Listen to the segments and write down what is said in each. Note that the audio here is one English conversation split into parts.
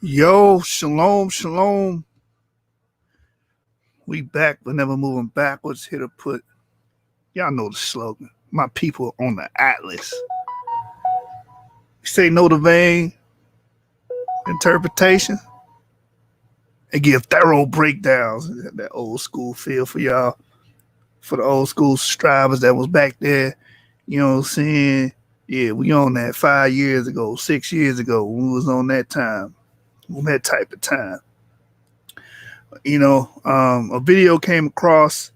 Yo, shalom, shalom. We back, but never moving backwards. Here to put, y'all know the slogan. My people on the Atlas. Say no to vain interpretation and give thorough breakdowns. That old school feel for y'all, for the old school strivers that was back there. You know what I'm saying? Yeah, we on that 5 years ago, 6 years ago. When we was on that time, on that type of time. A video came across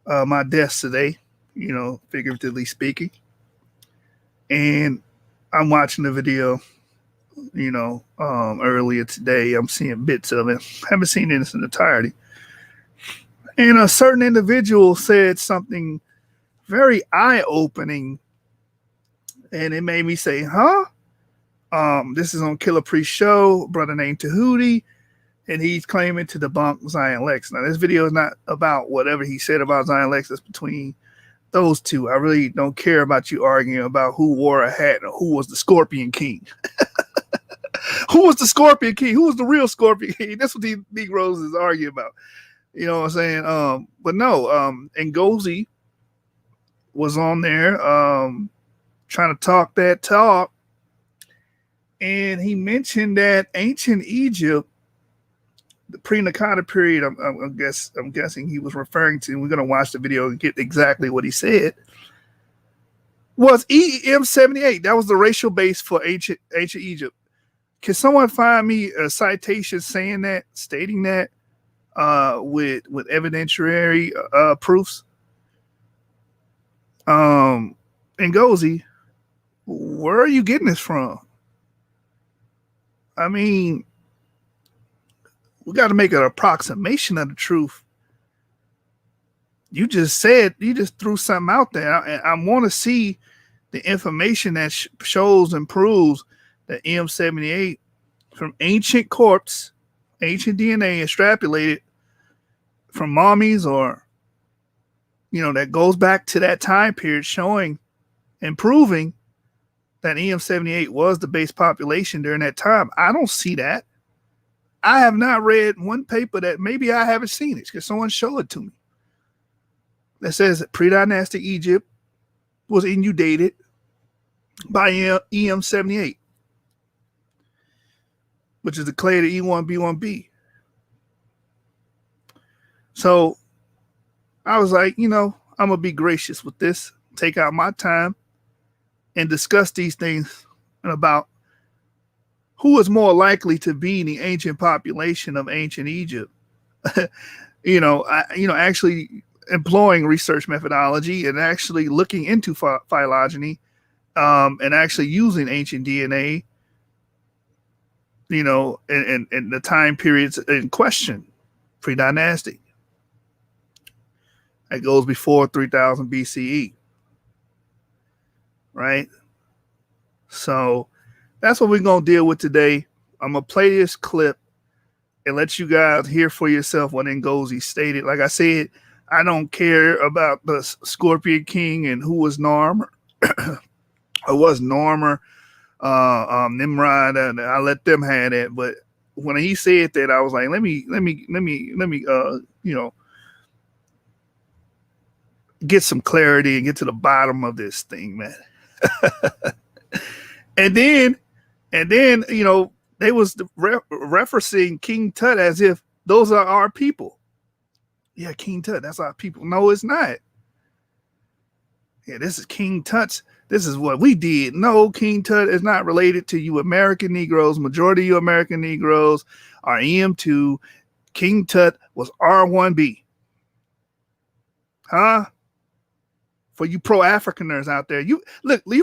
my desk today, figuratively speaking. And I'm watching the video, earlier today. I'm seeing bits of it. Haven't seen it in its entirety. And a certain individual said something very eye-opening. And it made me say, huh? This is on Killer Priest Show, brother named Tahuti. And he's claiming to debunk Zion Lex. Now, this video is not about whatever he said about Zion Lex. It's between those two. I really don't care about you arguing about who wore a hat or who was the Scorpion King. Who was the Scorpion King? Who was the real Scorpion King? That's what these Negroes is arguing about. You know what I'm saying? But no, NGOZI was on there trying to talk that talk. And he mentioned that ancient Egypt, the pre-Nakata period, I'm guessing he was referring to, we're going to watch the video and get exactly what he said, was EM78. That was the racial base for ancient Egypt. Can someone find me a citation saying that, stating that, with evidentiary proofs? NGOZI, where are you getting this from? I mean, we got to make an approximation of the truth. You just threw something out there. And I want to see the information that shows and proves that M78 from ancient corpse, ancient DNA extrapolated from mummies or, that goes back to that time period, showing and proving that EM78 was the base population during that time. I don't see that. I have not read one paper that, maybe I haven't seen it. Can someone show it to me? That says that pre-dynastic Egypt was inundated by EM78, which is declared E1B1B. So I was like, I'm going to be gracious with this, take out my time and discuss these things about who is more likely to be the ancient population of ancient Egypt. Actually employing research methodology and actually looking into phylogeny, and actually using ancient DNA, in the time periods in question, pre-dynastic. That goes before 3000 BCE, right? So that's what we're going to deal with today. I'm going to play this clip and let you guys hear for yourself what NGOZI stated. Like I said, I don't care about the Scorpion King and who was Narmer or was Narmer, Nimrod, and I let them have that. But when he said that, I was like, let me, get some clarity and get to the bottom of this thing, man. And then, they was referencing King Tut as if those are our people. Yeah, King Tut, that's our people. No, it's not. Yeah, this is King Tut's. This is what we did. No, King Tut is not related to you American Negroes. Majority of you American Negroes are EM2. King Tut was R1B. Huh? For you pro-Africaners out there. You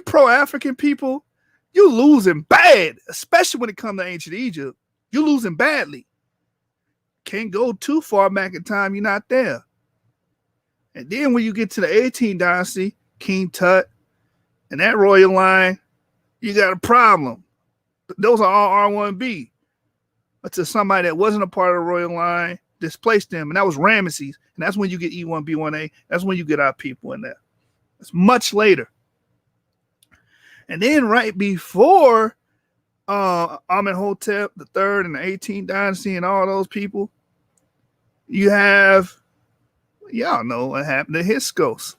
pro-African people, you losing bad, especially when it comes to ancient Egypt. You're losing badly. Can't go too far back in time, you're not there. And then when you get to the 18th dynasty, King Tut and that royal line, you got a problem. Those are all R1B. But to somebody that wasn't a part of the royal line, displaced them, and that was Ramesses. And that's when you get E1B1A. That's when you get our people in there. It's much later. And then right before Amenhotep the third and the 18th dynasty and all those people. You have, y'all know what happened to Hyksos.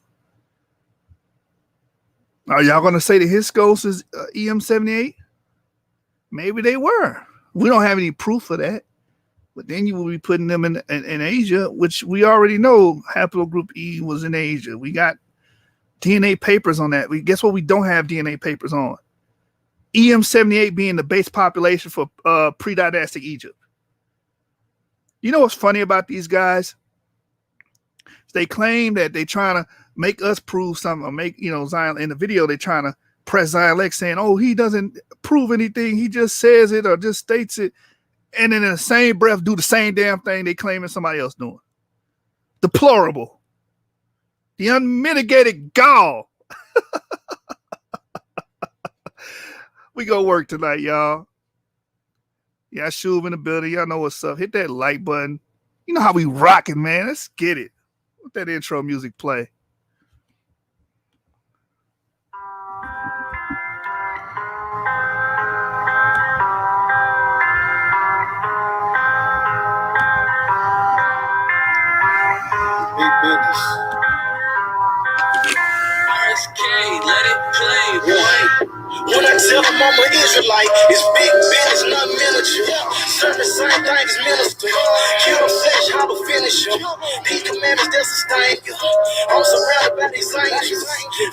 Are y'all going to say the Hyksos is EM78? Maybe they were. We don't have any proof of that. But then you will be putting them in Asia, which we already know haplogroup E was in Asia. We got DNA papers on that. Guess what we don't have DNA papers on? EM78 being the base population for pre-dynastic Egypt. You know what's funny about these guys? They claim that they're trying to make us prove something, or make, Zion in the video, they're trying to press Zion Lex saying, oh, he doesn't prove anything. He just says it or just states it. And then in the same breath, do the same damn thing they claiming somebody else doing. Deplorable. The unmitigated gall. We go work tonight, y'all. Yeah, Shuv in the building. Y'all know what's up. Hit that like button. You know how we rocking, man. Let's get it. Let that intro music play. Big business. RSK, let it play, boy. When I tell them I'm an Israelite, it's big business, not miniature. Serve the same thing as minister. Kill the flesh, how to finish them. These commandments, they'll sustain you. I'm surrounded by these angels.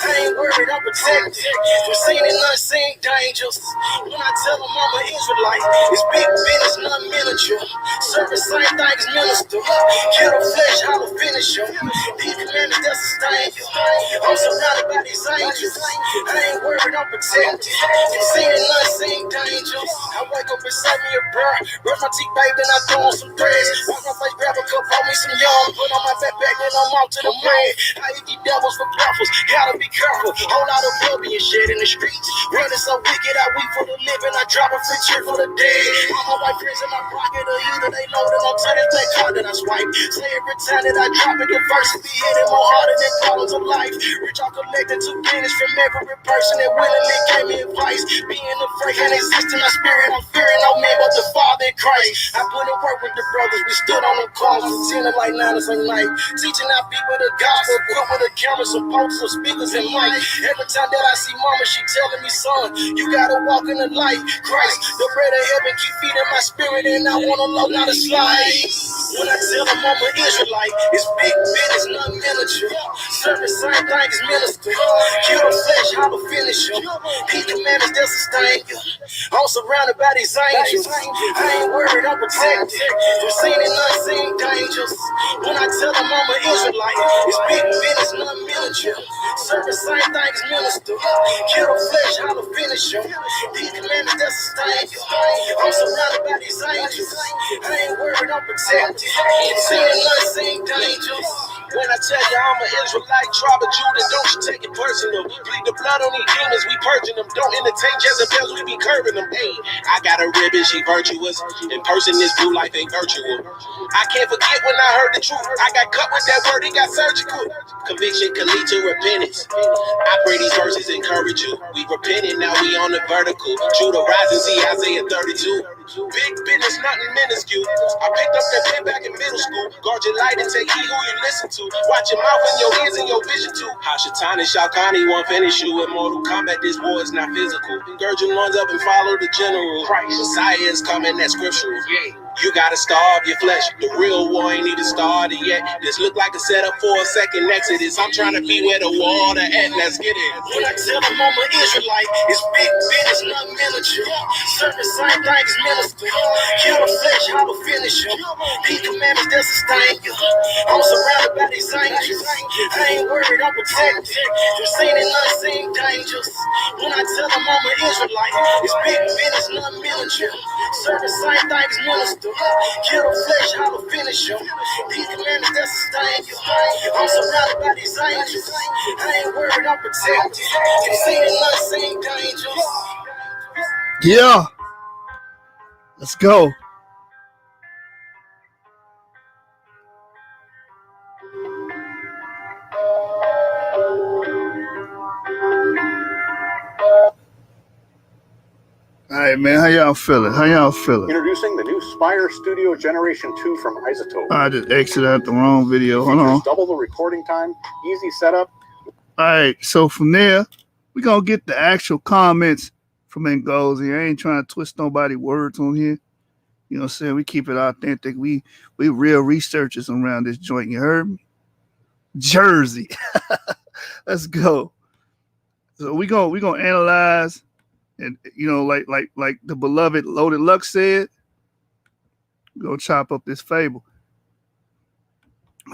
I ain't worried, I'm protected from seen and unseen dangers. When I tell them I'm an Israelite, it's big business, not miniature. Serve the same thing as minister. Kill the flesh, how to finish them. These commandments, they'll sustain you. I'm surrounded by these angels. I ain't worried, I'm protected. Seen and unseen dangers. I wake up and say me a prayer. Brush my teeth, baby, then I throw on some threads. Wash my face, grab a cup, pour me some yum. Put on my backpack, then I'm off to the bread. I eat these devils for breakfast. Gotta be careful. Whole lot of blood being shed in the streets. Running so wicked, I weep for the living. I drop a free cheer for the dead. All my white friends in my pocket are either they loaded on to this black card that I swipe. Say every time that I drop it, the verse be hitting more harder than problems of life. Rich, I collected 2 guineas from every person that willingly gave me advice. Being afraid and existing, my spirit, I'm fearing no man but the Father in Christ. I put in work with the brothers, we stood on them calls, pretending like 9 or some night, teaching our people the gospel, equipped with a camera, some posters, some speakers, and mic. Every time that I see mama, she telling me, son, you gotta walk in the light. Christ, the bread of heaven, keep feeding my spirit, and I wanna low, not a slide. When I tell them I'm an Israelite, it's big business, not miniature. Serve the same thing as minister. Kill the flesh, how to finish them. These commandments, they'll sustain you. I'm surrounded by these angels. I ain't worried, I'm protected from seen and unseen dangers. When I tell them I'm an Israelite, it's big business, not miniature. Serve the same thing as minister. Kill the flesh, how to finish them. These commandments, they'll sustain you. I'm surrounded by these angels. I ain't worried, I'm protected from seen and unseen dangers. When I tell you I'm an Israelite, tribe of Judah, don't you take it personal. Bleed the blood on these demons, we purging them. Don't entertain Jezebels, we be curving them. Hey, I got a ribbon, she virtuous. In person, this blue life ain't virtual. I can't forget when I heard the truth. I got cut with that word, it got surgical. Conviction can lead to repentance. I pray these verses encourage you. We repented, now we on the vertical. Judah rising, see Isaiah 32. Big business, nothing minuscule. I picked up that pen back in middle school. Guard your light and take heed who you listen to. Watch your mouth and your ears and your vision too. Hashatan and Shalkani won't finish you. In Mortal Kombat, this war is not physical. Gird your loins up and follow the general. Christ, Messiah is coming, that's scriptural. Yeah. You gotta starve your flesh. The real war ain't even started yet. This look like a setup for a second exodus. I'm trying to be where the water at. Let's get it. When I tell them I'm an Israelite, it's big business, not miniature. Serve the same thing as minister. Kill the flesh, how to finish them. These commandments, they'll sustain you. I'm surrounded by these angels. I ain't worried, I'm protected from seen and unseen dangers. When I tell them I'm an Israelite, it's big business, not miniature. Serve the same thing as minister. Kill the flesh, how to finish them. These commandments, they'll sustain you. I'm surrounded by these angels. I ain't worried, I'm protected from seen and unseen dangers. Yeah. Let's go. All right, man. How y'all feeling? How y'all feeling? Introducing the new Spire Studio Generation 2 from Isotope. I just exited out the wrong video. Hold on. Double the recording time, easy setup. All right, so from there, we're going to get the actual comments from NGOZI. I ain't trying to twist nobody's words on here. You know what I'm saying? We keep it authentic. We real researchers around this joint. You heard me? Jersey. Let's go. So we gonna analyze, and you know, like the beloved Loaded Luck said, we're gonna chop up this fable.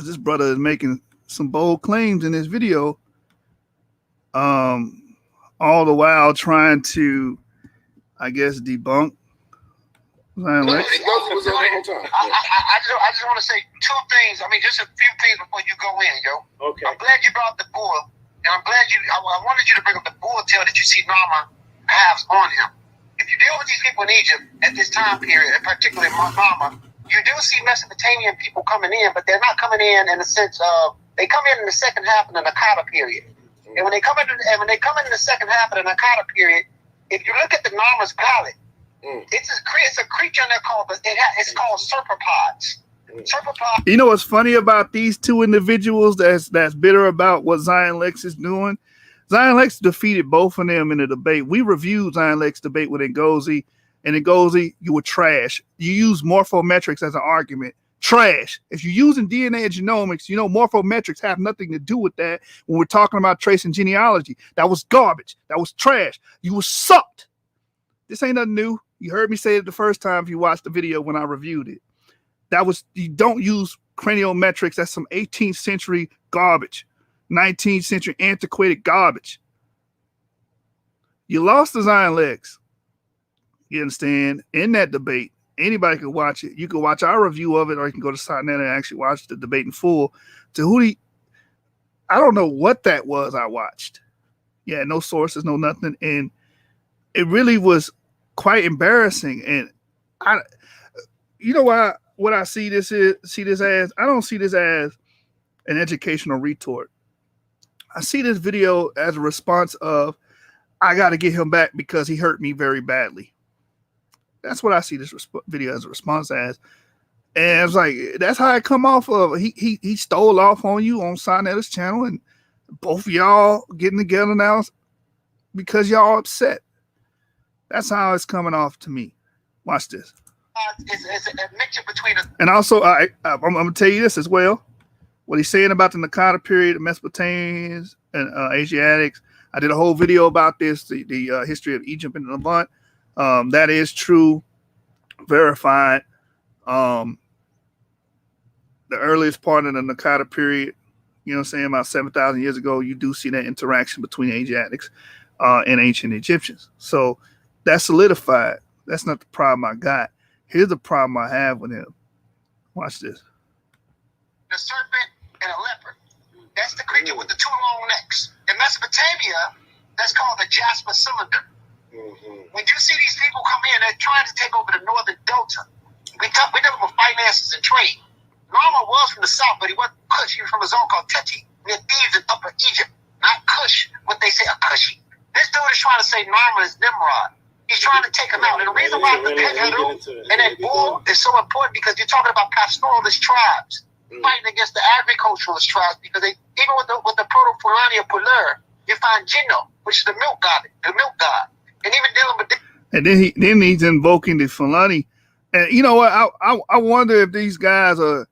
This brother is making some bold claims in this video. All the while trying to, I guess, debunk. I just want to say two things. I mean, just a few things before you go in, yo. Okay. I'm glad you brought the bull, and I'm glad I wanted you to bring up the bull tail that you see Nama has on him. If you deal with these people in Egypt at this time period, and particularly Nama, you do see Mesopotamian people coming in, but they're not coming in the sense of they come in the second half of the Nakata period. And when they come in the second half of the Nakata period, if you look at the Nama's palette, it's a creature in there called it's called serpopods. Serpopods. You know what's funny about these two individuals that's bitter about what Zion Lex is doing? Zion Lex defeated both of them in a debate. We reviewed Zion Lex debate with NGOZI, and NGOZI, you were trash. You use morphometrics as an argument. Trash. If you're using DNA and genomics, you know morphometrics have nothing to do with that when we're talking about tracing genealogy. That was garbage. That was trash. You was sucked. This ain't nothing new. You heard me say it the first time if you watched the video when I reviewed it. You don't use craniometrics. That's some 18th century garbage. 19th century antiquated garbage. You lost the Zion Lex. You understand? In that debate, anybody can watch it. You can watch our review of it, or you can go to SiteNet and actually watch the debate in full. I don't know what that was I watched. Yeah, no sources, no nothing. And it really was quite embarrassing. And what I see this as? I don't see this as an educational retort. I see this video as a response of, I got to get him back because he hurt me very badly. That's what I see this video as a response as. And it's like, that's how it come off of. He stole off on you on SiteNet's channel, and both of y'all getting together now because y'all upset. That's how it's coming off to me. Watch this. It's a mixture between and also, I'm going to tell you this as well. What he's saying about the Nakata period, the Mesopotamians and Asiatics. I did a whole video about this, the history of Egypt and the Levant. That is true, verified. The earliest part of the Nakata period, you know what I'm saying, about 7,000 years ago, you do see that interaction between Asiatics and ancient Egyptians. So that's solidified. That's not the problem I got. Here's the problem I have with him. Watch this. The serpent and a leopard. That's the creature with the two long necks. In Mesopotamia, that's called the Jasper cylinder. When you see these people come in, they're trying to take over the northern delta. We talk about finances and trade. Nama was from the south, but he wasn't Kush. He was from a zone called Teti, near Thebes in Upper Egypt. Not Kush, what they say a Kushi. This dude is trying to say Nama is Nimrod. He's trying to take him out. And the reason why the Heru and that bull is so important because you're talking about pastoralist tribes fighting against the agriculturalist tribes, because they, even with the proto-Fulani or Puler, you find Jinno, which is the milk god. And even dealing with and then he's invoking the Fulani. And you know what? I wonder if these guys are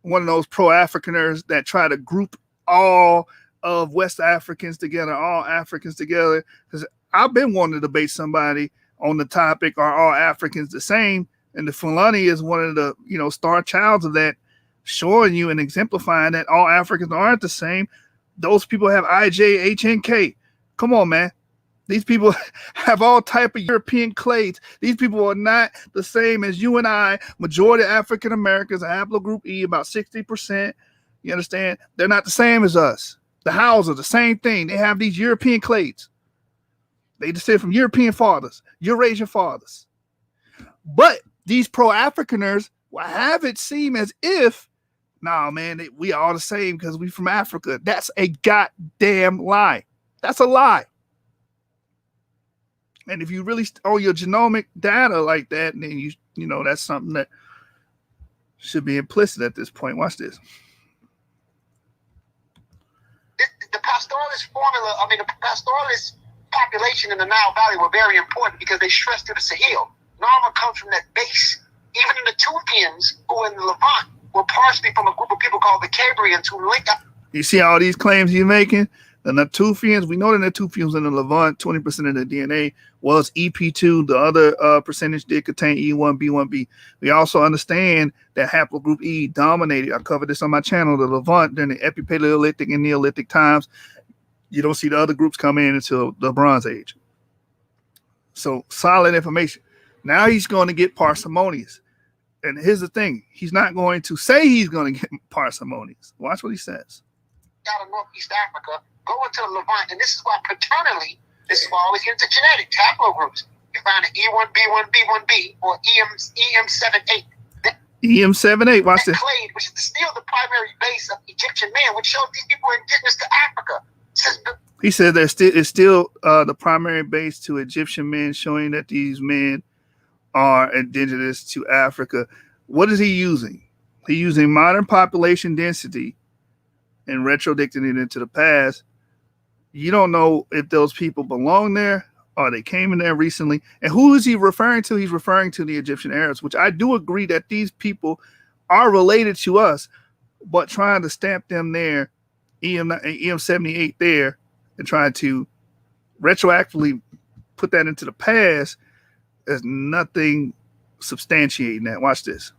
one of those pro-Africaners that try to group all of West Africans together, all Africans together. Because I've been wanting to debate somebody on the topic, are all Africans the same? And the Fulani is one of the, star childs of that, showing you and exemplifying that all Africans aren't the same. Those people have IJ, H, and K. Come on, man. These people have all type of European clades. These people are not the same as you and I. Majority of African Americans are haplogroup E, about 60%. You understand? They're not the same as us. The Hausa, the same thing. They have these European clades. They descend from European fathers, Eurasian fathers. But these pro-Africaners will have it seem as if, nah, man, we all the same because we from Africa. That's a goddamn lie. That's a lie. And if you really own your genomic data like that, then you know that's something that should be implicit at this point. Watch this. The pastoralist formula, I mean, the pastoralist population in the Nile Valley were very important because they stressed to the Sahel. Narma comes from that base. Even the Tufians who in the Levant were partially from a group of people called the Cabrians who linked up. You see all these claims he's making? The Natufians, we know the Natufians in the Levant, 20% of the DNA was EP2. The other percentage did contain E1, B1b. We also understand that haplogroup E dominated. I covered this on my channel, the Levant, during the Epipaleolithic and Neolithic times. You don't see the other groups come in until the Bronze Age. So solid information. Now he's going to get parsimonious. And here's the thing. He's not going to say he's going to get parsimonious. Watch what he says. Out of Northeast Africa, go into the Levant, and this is why paternally, this is why I always get into genetic haplogroups. You find an E1, B1, B1b, or EM78. EM78, watch this. Clade, which is still the primary base of Egyptian man, which shows these people are indigenous to Africa. He said it's still the primary base to Egyptian men, showing that these men are indigenous to Africa. What is he using? He's using modern population density and retrodicting it into the past. You don't know if those people belong there or they came in there recently. And who is he referring to? He's referring to the Egyptian Arabs, which I do agree that these people are related to us, but trying to stamp them there, EM78 there, and trying to retroactively put that into the past, there's nothing substantiating that. Watch this.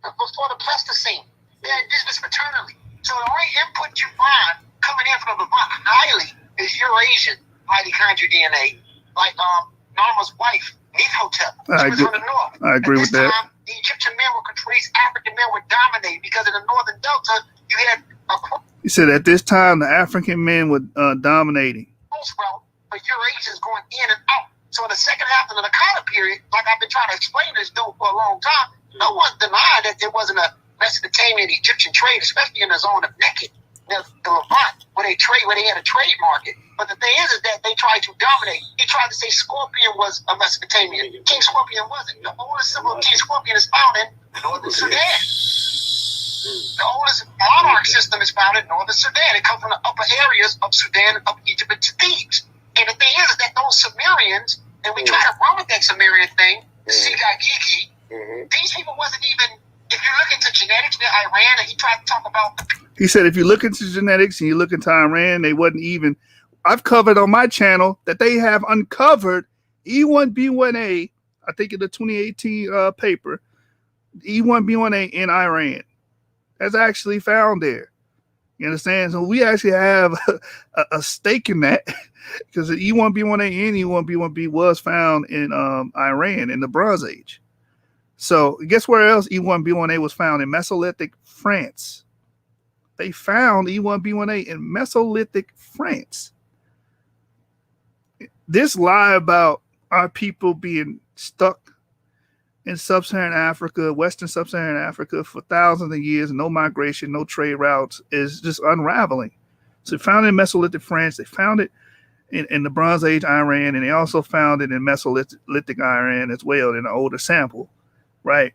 Before the Pleistocene, they're indigenous paternally. So the only input you find coming in from the Levant highly is Eurasian mitochondrial DNA, like Narma's wife, Nephhotep. She was from the north. I agree with that. Time, the Egyptian men were controlled, African men were dominating because in the northern delta, you had he said at this time the African men were dominating. Route for Eurasians going in and out. So in the second half of the Nakata period, like I've been trying to explain this dude for a long time, no one denied that there wasn't a Mesopotamian Egyptian trade, especially in the zone of Neked, the Levant, where they had a trade market. But the thing is that they tried to dominate. He tried to say Scorpion was a Mesopotamian. King Scorpion wasn't. The oldest symbol of King Scorpion is found in northern Sudan. The oldest monarch system is found in northern Sudan. It comes from the upper areas of Sudan, of Egypt, and Thebes. And the thing is that those Sumerians, and we try to run with that Sumerian thing, Sigagigi, these people wasn't even, if you look into genetics in Iran, and he tried to talk about. He said if you look into genetics and you look into Iran, they wasn't even. I've covered on my channel that they have uncovered E1B1A, I think in the 2018 paper, E1B1A in Iran. That's actually found there. You understand? So we actually have a stake in that because the E1B1A and E1B1B was found in Iran in the Bronze Age. So guess where else E1B1A was found? In Mesolithic France. They found E1B1A in Mesolithic France. This lie about our people being stuck in sub-Saharan Africa, Western sub-Saharan Africa for thousands of years, no migration, no trade routes, is just unraveling. So they found it in Mesolithic France. They found it in the Bronze Age Iran, and they also found it in Mesolithic Iran as well in an older sample, right?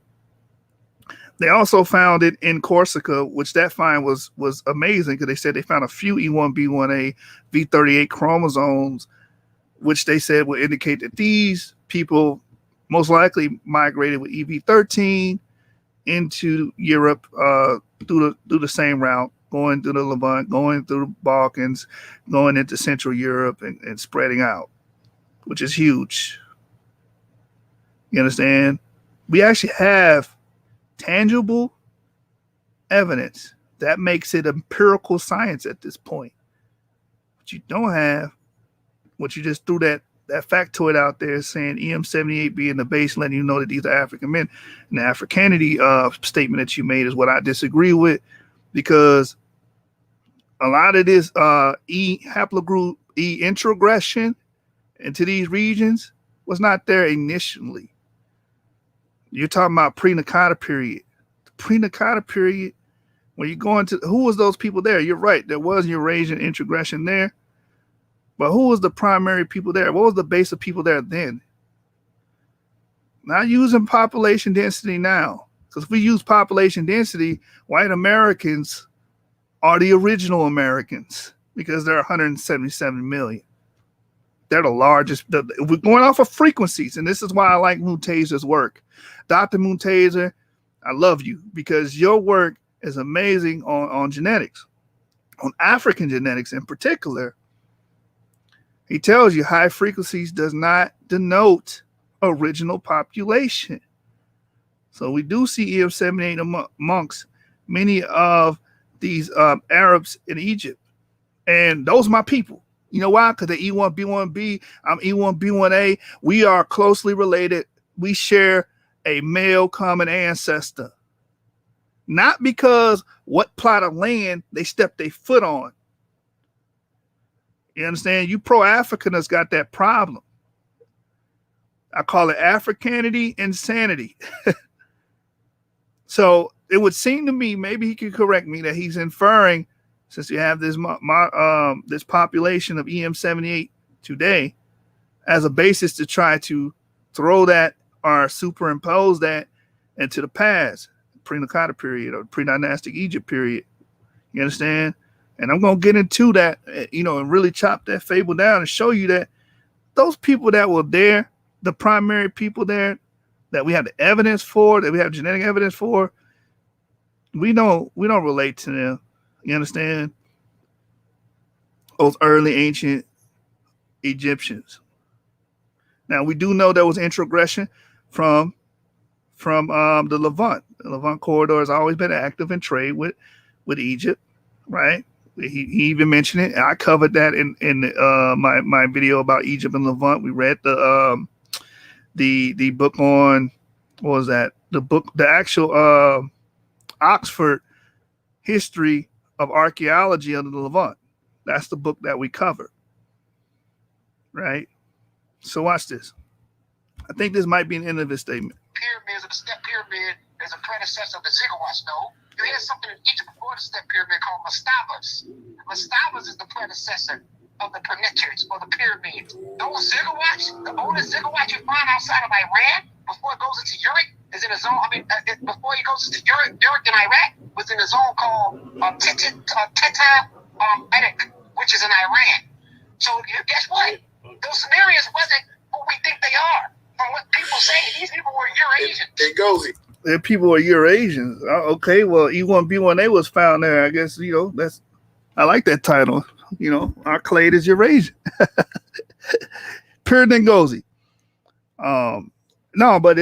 They also found it in Corsica, which that find was amazing because they said they found a few E1B1A V38 chromosomes, which they said would indicate that these people most likely migrated with EV13 into Europe through the same route, going through the Levant, going through the Balkans, going into Central Europe and spreading out, which is huge. You understand? We actually have tangible evidence that makes it empirical science at this point. What you don't have, what you just threw that factoid out there saying EM78 being the base, letting you know that these are African men. And the Africanity statement that you made is what I disagree with, because a lot of this E haplogroup E introgression into these regions was not there initially. You're talking about pre-Nakata period. The pre-Nakata period, when you go into, who was those people there? You're right. There was Eurasian introgression there. But who was the primary people there? What was the base of people there then? Not using population density now. Because if we use population density, white Americans are the original Americans because they're 177 million. They're the largest. We're going off of frequencies, and this is why I like Muntazer's work. Dr. Muntazer, I love you because your work is amazing on genetics, on African genetics in particular. He tells you high frequencies does not denote original population. So we do see EM78 amongst many of these Arabs in Egypt. And those are my people. You know why? Because they're E1B1B. I'm E1B1A. We are closely related. We share a male common ancestor. Not because what plot of land they stepped their foot on. You understand? You pro-Africanists got that problem. I call it Africanity insanity. So it would seem to me, maybe he could correct me, that he's inferring, since you have this this population of EM78 today, as a basis to try to throw that or superimpose that into the past, pre-Nakata period or pre-dynastic Egypt period. You understand? And I'm going to get into that, and really chop that fable down and show you that those people that were there, the primary people there, that we have the evidence for, that we have genetic evidence for, we don't relate to them. You understand? Those early ancient Egyptians. Now we do know there was introgression from the Levant. The Levant corridor has always been active in trade with Egypt, right? He even mentioned it. I covered that in my video about Egypt and Levant. We read the book on, what was that? The actual Oxford history of archaeology under the Levant. That's the book that we covered, right? So watch this. I think this might be an end of his statement. Pyramids of the step pyramid is a predecessor of the ziggurats, though. You hear something in Egypt before the step pyramid called mastabas. Mastabas is the predecessor of the pyramids or the pyramids. Those ziggurats, the oldest ziggurat you find outside of Iran before it goes into Uruk, is in a zone. Before it goes into Uruk in Iraq, was in a zone called Teta-Erik, which is in Iran. So guess what? Those Sumerians wasn't who we think they are. From what people say, these people were Eurasians. NGOZI. The people are Eurasians. Okay, well, E1B1A was found there. I guess, I like that title. Our clade is Eurasian. Pure NGOZI. No, but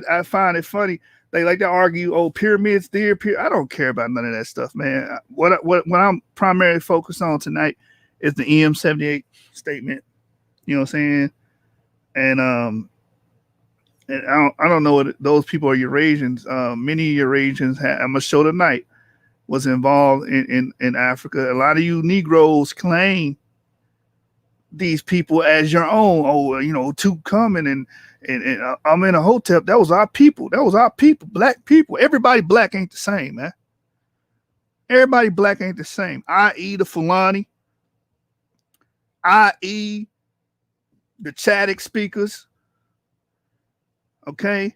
I find it funny. They like to argue, pyramids there. I don't care about none of that stuff, man. What I'm primarily focused on tonight is the EM78 statement. You know what I'm saying? And I don't know what those people are Eurasians. Many Eurasians, I'm gonna show tonight, was involved in Africa. A lot of you Negroes claim these people as your own. Tutankhamun and I'm in a hotel. That was our people. Black people. Everybody black ain't the same, man. Everybody black ain't the same. I.e. the Fulani. I.e. the Chadic speakers. Okay.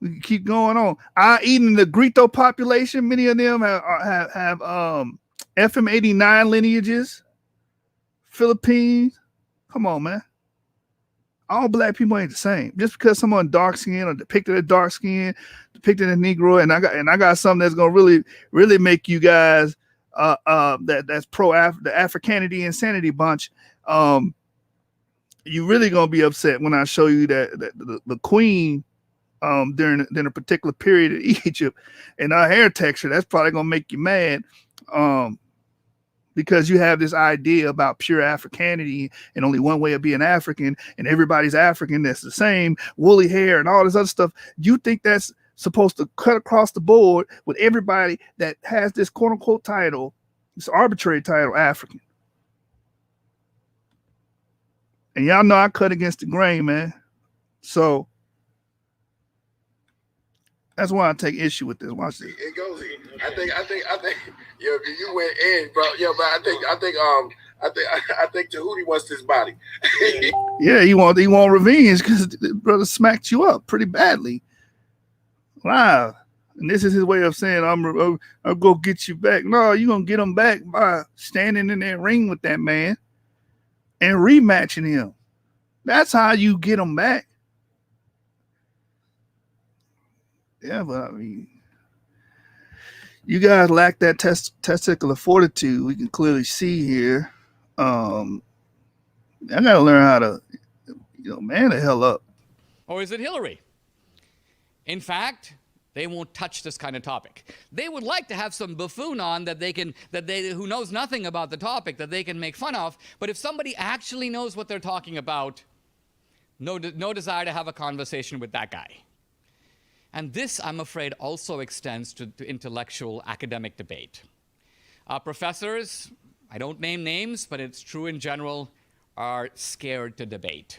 We can keep going on. I.e. the Negrito population. Many of them have FM89 lineages. Philippines. Come on, man. All black people ain't the same. Just because someone dark skin or depicted as dark skin, depicted as Negro, and I got something that's gonna really, really make you guys that's pro the Africanity insanity bunch. You really gonna be upset when I show you that the queen during a particular period in Egypt and her hair texture. That's probably gonna make you mad. Because you have this idea about pure Africanity and only one way of being African, and everybody's African that's the same, woolly hair and all this other stuff. You think that's supposed to cut across the board with everybody that has this quote unquote title, this arbitrary title, African. And y'all know I cut against the grain, man. So that's why I take issue with this. Watch this. It goes. I think. Yeah, you went in, bro. Yeah, but I think. I think Tahuti wants this body. Yeah, he want revenge because the brother smacked you up pretty badly. Live. And this is his way of saying, I'll go get you back. No, you're going to get him back by standing in that ring with that man and rematching him. That's how you get him back. Yeah, but I mean, you guys lack that testicular fortitude. We can clearly see here. I got to learn how to, man the hell up. Or is it Hillary? In fact, they won't touch this kind of topic. They would like to have some buffoon on who knows nothing about the topic that they can make fun of. But if somebody actually knows what they're talking about, no desire to have a conversation with that guy. And this, I'm afraid, also extends to intellectual academic debate. Professors, I don't name names, but it's true in general, are scared to debate.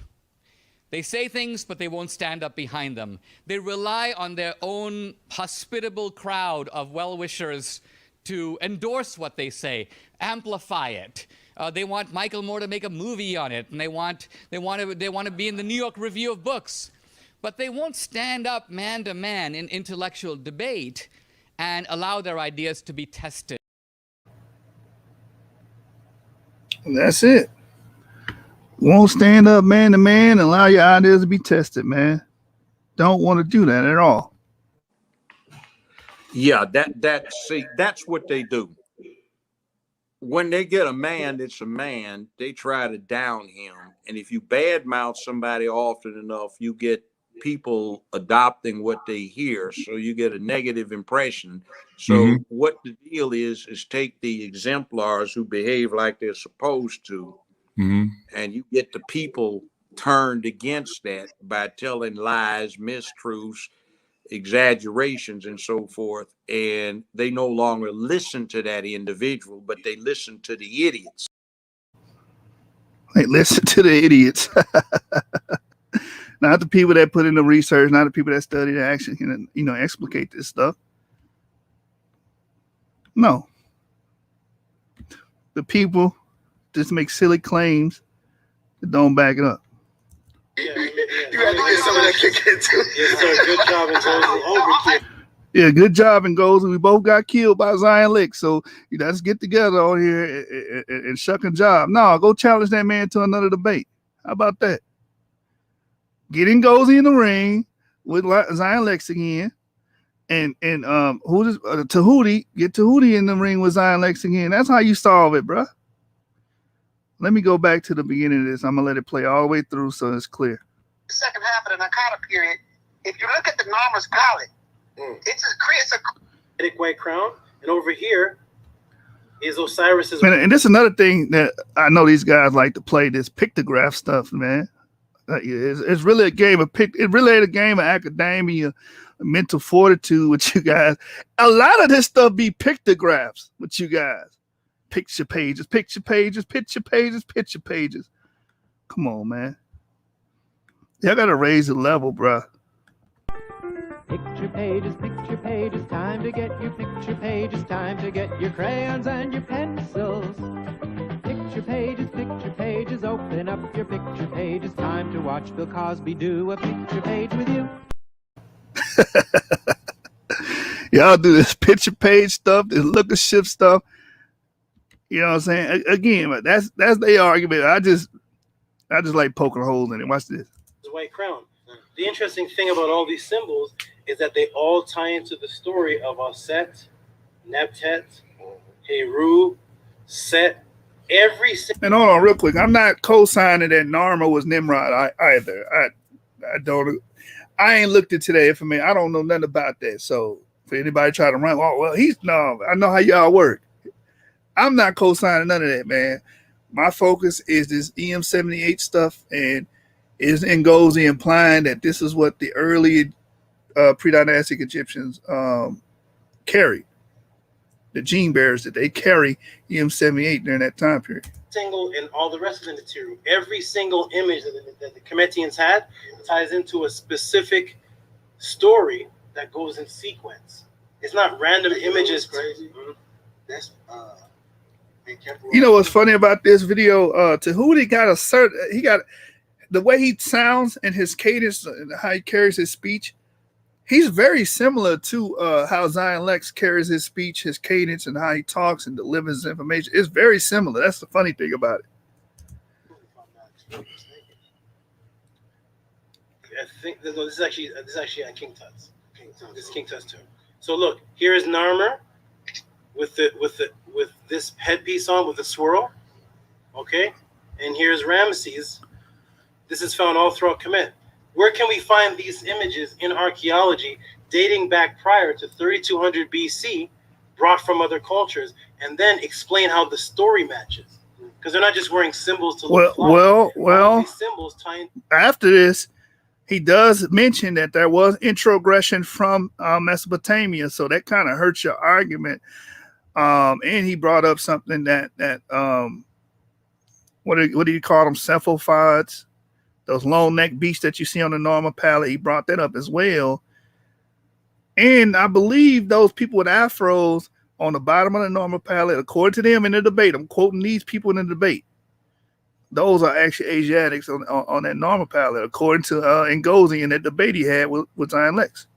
They say things, but they won't stand up behind them. They rely on their own hospitable crowd of well-wishers to endorse what they say, amplify it. They want Michael Moore to make a movie on it, and they want to be in the New York Review of Books. But they won't stand up man to man in intellectual debate and allow their ideas to be tested. That's it. Won't stand up man to man and allow your ideas to be tested, man. Don't want to do that at all. Yeah, that's what they do. When they get a man that's a man, they try to down him. And if you badmouth somebody often enough, you get people adopting what they hear. So you get a negative impression. So what the deal is take the exemplars who behave like they're supposed to, and you get the people turned against that by telling lies, mistruths, exaggerations, and so forth. And they no longer listen to that individual, but they listen to the idiots. They listen to the idiots. Not the people that put in the research, not the people that study that actually can, explicate this stuff. No. The people just make silly claims that don't back it up. You had to get some of that kick into. Yes, sir. Good job and overkill. Yeah, good job and goals. We both got killed by Zion Lick. So let's get together on here and shuck a job. No, go challenge that man to another debate. How about that? Get NGOZI in the ring with Zion Lex again. And Tahuti, get Tahuti in the ring with Zion Lex again. That's how you solve it, bro. Let me go back to the beginning of this. I'm gonna let it play all the way through so it's clear. The second half of the Nakata period, if you look at the Narmer's palette, it's a white crown, and over here is Osiris's. And this is another thing that I know these guys like to play, this pictograph stuff, man. It's really a game of it really ain't a game of academia, mental fortitude with you guys. A lot of this stuff be pictographs with you guys. Picture pages. Come on, man. Y'all gotta raise the level, bruh. Picture pages, time to get your picture pages, time to get your crayons and your pencils. Picture pages, open up your picture pages, time to watch Bill Cosby do a picture page with you. Y'all do this picture page stuff, this lookership stuff. You know what I'm saying? Again, that's their argument. I just like poking holes in it. Watch this. The white crown. The interesting thing about all these symbols is that they all tie into the story of Aset, Nebtet, Heru, Set. And hold on real quick. I'm not co-signing that Narmer was Nimrod either. I ain't looked into that information. I don't know nothing about that. So for anybody try to run, I know how y'all work. I'm not co-signing none of that, man. My focus is this EM78 stuff, and is NGOZI implying that this is what the early pre-dynastic Egyptians carried. The gene bearers that they carry EM78 during that time period. Single and all the rest of the material, every single image that the Kemetians had ties into a specific story that goes in sequence. It's not random images. Crazy. That's You know what's funny about this video? Tahuti got he got the way he sounds and his cadence and how he carries his speech. He's very similar to how Zion Lex carries his speech, his cadence, and how he talks and delivers information. It's very similar. That's the funny thing about it. I think this is actually King Tut's. This is King Tut's too. So look, here is Narmer with this headpiece on with the swirl. Okay, and here's Ramesses. This is found all throughout Kemet. Where can we find these images in archaeology dating back prior to 3200 BC, brought from other cultures, and then explain how the story matches? Because they're not just wearing symbols to look fly. Well. These symbols tying. After this, he does mention that there was introgression from Mesopotamia, so that kind of hurts your argument. And he brought up something that what do you call them? Cephalopods. Those long neck beasts that you see on the normal palette, he brought that up as well. And I believe those people with afros on the bottom of the normal palette, according to them in the debate, I'm quoting these people in the debate, those are actually Asiatics on that normal palette, according to NGOZI in that debate he had with Zion Lex.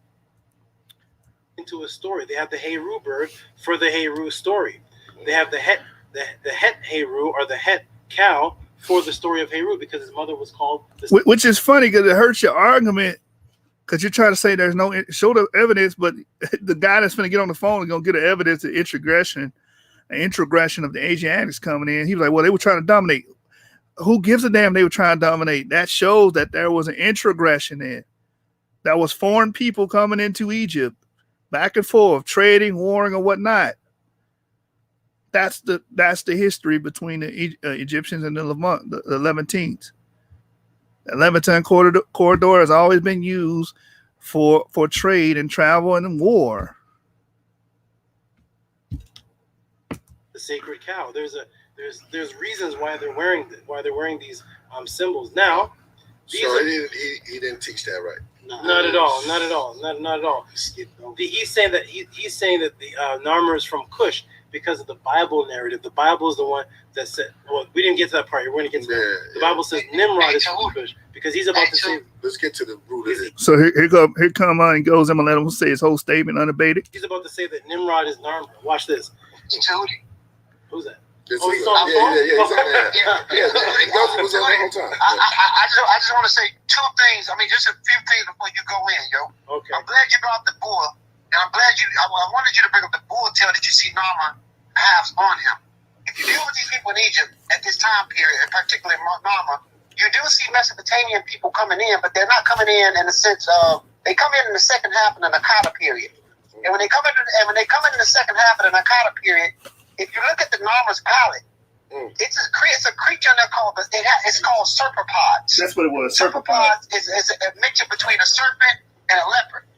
Into a story. They have the Heru bird for the Heru story. They have the Het Heru or the Het cow for the story of Heru because his mother was called. Which is funny because it hurts your argument because you're trying to say there's no show the evidence, but the guy that's going to get on the phone and going to get the evidence of introgression of the Asiatics coming in. He was like, well, they were trying to dominate. Who gives a damn they were trying to dominate? That shows that there was an introgression there. That was foreign people coming into Egypt, back and forth, trading, warring, or whatnot. That's the history between the Egyptians and the Levantines. The Levantine corridor has always been used for trade and travel and war. The sacred cow. There's reasons why they're wearing these symbols. Now, he didn't teach that right. Not at all. Not at all. He's saying that the Narmer is from Cush because of the Bible narrative. The Bible is the one that said. Well, we didn't get to that part. We're going to get to that. The Bible says Nimrod is from Cush because he's about to say. Let's get to the root of it. So here come on and goes. I'm gonna let him say his whole statement unabated. He's about to say that Nimrod is Narmer. Watch this. Who's that? He's on there. NGOZI was on the whole time. I just want to say two things. I mean, just a few things before you go in, yo. Okay. I'm glad you brought the bull, and I'm glad I wanted you to bring up the bull tail that you see Narmer has on him. If you deal with these people in Egypt at this time period, and particularly Narmer, you do see Mesopotamian people coming in, but they're not coming in the sense of they come in the second half of the Nakata period. And when they come in the second half of the Nakata period, if you look at the Narmer's palette, it's a creature that it's called serpopods. That's what it was. Serpopods is a mixture between a serpent and a leopard.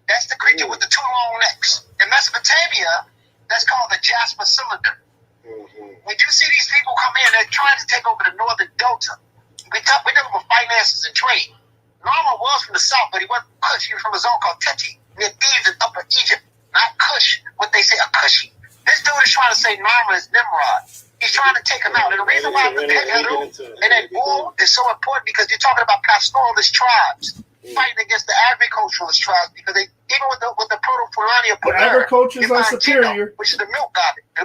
That's the creature with the two long necks. In Mesopotamia, that's called the Jasper cylinder. When you see these people come in, they're trying to take over the northern delta. We talk about finances and trade. Narmer was from the south, but he wasn't Kush. He was from a zone called Teti, near Thebes in Upper Egypt. Not Kush, what they say, a Kushi. This dude is trying to say Narmer is Nimrod. He's trying to take him out. And the reason why the Heru and that bull is so important because you're talking about pastoralist tribes fighting against the agriculturalist tribes because they even with the proto-Fulani the agriculturists are superior, which is the milk god, and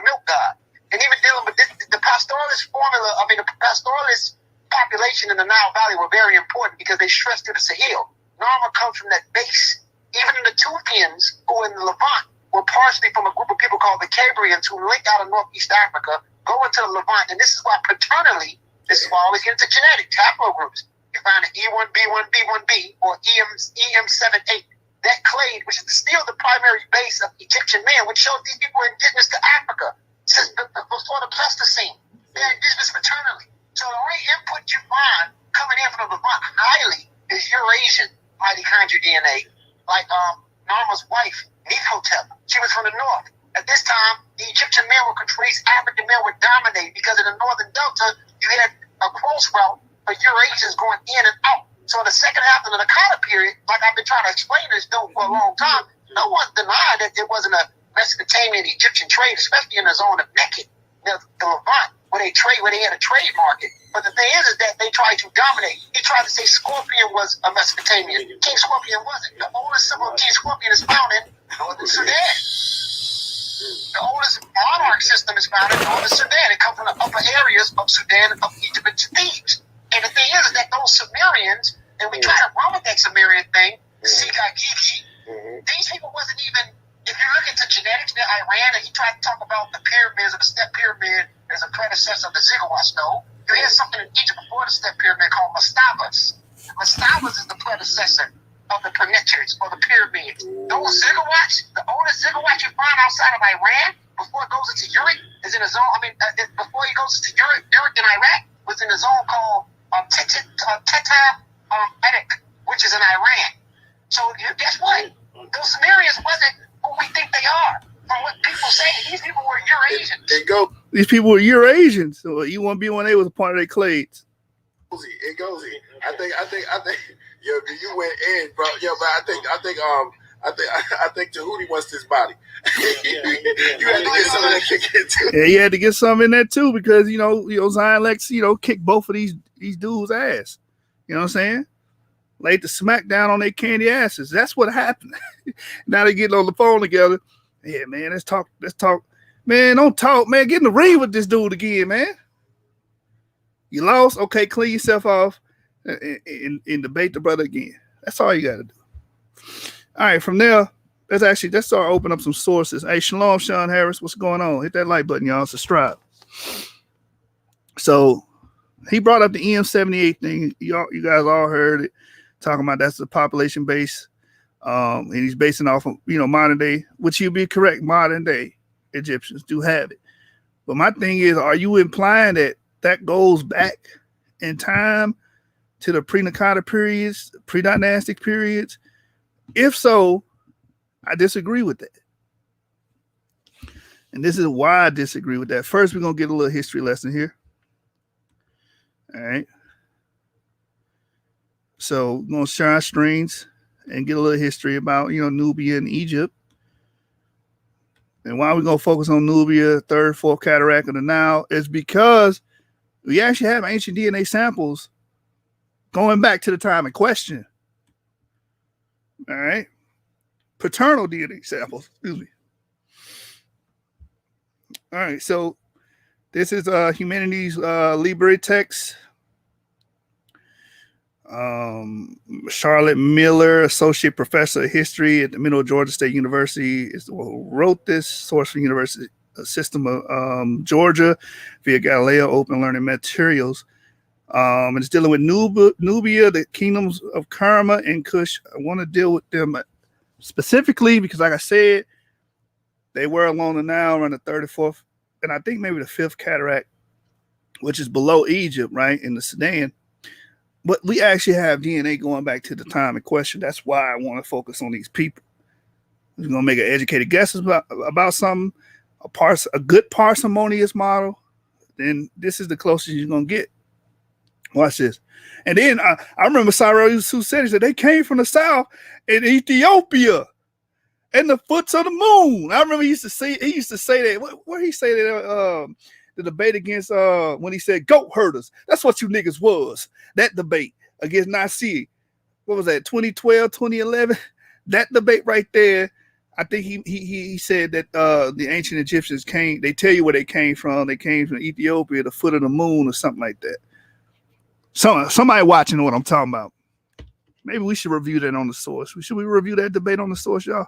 even dealing with the pastoralist formula. I mean, the pastoralist population in the Nile Valley were very important because they stressed to the Sahel. Narmer comes from that base. Even in the Tufians who in the Levant were partially from a group of people called the Cambrians who linked out of Northeast Africa, go into the Levant. And this is why paternally, this is why I always get into genetics, haplogroups. You find an E1B1B1B or EM78. That clade, which is still the primary base of Egyptian man, which shows these people are indigenous to Africa since before the Pleistocene. They're indigenous paternally. So the only input you find coming in from the Levant highly is Eurasian mitochondrial DNA. Like Narmer's wife, Nephotep, she was from the north. At this time, the Egyptian men were controlled, African men were dominated because in the northern delta, you had a cross route for Eurasians going in and out. So in the second half of the Nakata period, like I've been trying to explain this for a long time, no one denied that there wasn't a Mesopotamian Egyptian trade, especially in the zone of Nekhet. the Levant, where they had a trade market. But the thing is that they tried to dominate. He tried to say Scorpion was a Mesopotamian. King Scorpion wasn't. The oldest symbol of King Scorpion is found in northern Sudan. The oldest monarch system is found in northern Sudan. It comes from the upper areas of Sudan, of Egypt, and Thebes. And the thing is that those Sumerians, and we try to run with that Sumerian thing, Sigagigi, these people wasn't even, if you look into genetics in Iran, and he tried to talk about the pyramids or the step pyramid as a predecessor of the Ziggurat stone, you had something in Egypt before the step pyramid called mastabas. Mastabas is the predecessor of the pyramids or the pyramids. Those ziggurats, the oldest ziggurat you find outside of Iran, before it goes into Uruk, is in a zone, before it goes into Uruk in Iraq, was in a zone called Teta-Edik, which is in Iran. So guess what? Those Sumerians wasn't who we think they are. From what people say, these people were Eurasians. These people were Eurasians. So you want to be when they was a part of their clades. NGOZI. I think. Yo, you went in, bro. Yo, but I think Tahuti wants this body. You had to get some of that kick in too. Yeah, you had to get some in there too because Zion Lex, kicked both of these dudes' ass. You know what I'm saying? Laid the smack down on their candy asses. That's what happened. Now they getting on the phone together. Yeah, man, let's talk. Man, don't talk, man. Get in the ring with this dude again, man. You lost? Okay, clean yourself off and debate the brother again. That's all you got to do. All right, from there, let's start opening up some sources. Hey, shalom, Sean Harris. What's going on? Hit that like button, y'all. Subscribe. So he brought up the EM78 thing. You guys all heard it. Talking about that's the population base. And he's basing off of, modern day, which you'd be correct. Modern day Egyptians do have it. But my thing is, are you implying that goes back in time to the pre-Nakata periods, pre-dynastic periods? If so, I disagree with that. And this is why I disagree with that. First, we're going to get a little history lesson here. All right. So we're going to share our screens and get a little history about, Nubia and Egypt. And why we're going to focus on Nubia, third, fourth cataract of the Nile is because we actually have ancient DNA samples going back to the time in question. All right. Paternal DNA samples. Excuse me. All right. So this is Humanities Libre text. Charlotte Miller, Associate Professor of History at the Middle Georgia State University, is the one who wrote this. Source from University System of Georgia via Galileo Open Learning Materials. And it's dealing with Nubia, the kingdoms of Kerma and Kush. I want to deal with them specifically because, like I said, they were along the Nile around the 34th, and I think maybe the 5th cataract, which is below Egypt, right, in the Sudan. But we actually have DNA going back to the time in question. That's why I want to focus on these people. We're going to make an educated guess about something, a good parsimonious model. Then this is the closest you're going to get. Watch this. And then I remember Cyrus who said, he said they came from the south in Ethiopia and the foots of the moon. I remember he used to say that. Where he say that? The debate against when he said goat herders. That's what you niggas was. That debate against Nasi. What was that? 2012, 2011. That debate right there. I think he said that the ancient Egyptians came. They tell you where they came from. They came from Ethiopia, the foot of the moon, or something like that. Somebody watching know what I'm talking about. Maybe we should review that on the source. Should we review that debate on the source, y'all?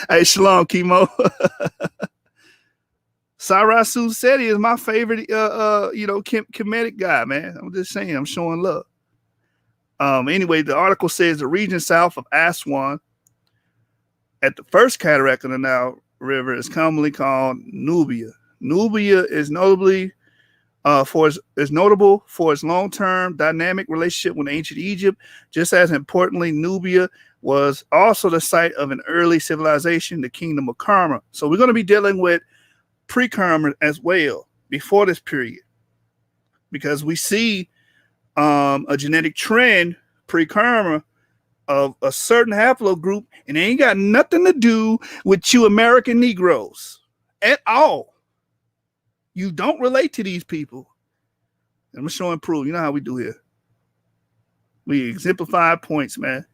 Hey, shalom, Chemo. Sarasu Seti is my favorite, Kemetic guy, man. I'm just saying, I'm showing love. Anyway, the article says the region south of Aswan at the first cataract of the Nile River is commonly called Nubia. Nubia is notable for its long-term dynamic relationship with ancient Egypt. Just as importantly, Nubia was also the site of an early civilization, the kingdom of Kerma. So we're going to be dealing with pre-Kerma as well, before this period, because we see a genetic trend pre-Kerma of a certain haplogroup, and it ain't got nothing to do with you American Negroes. at all. You don't relate to these people. I'm gonna show and prove. You know how we do here. We exemplify points, man.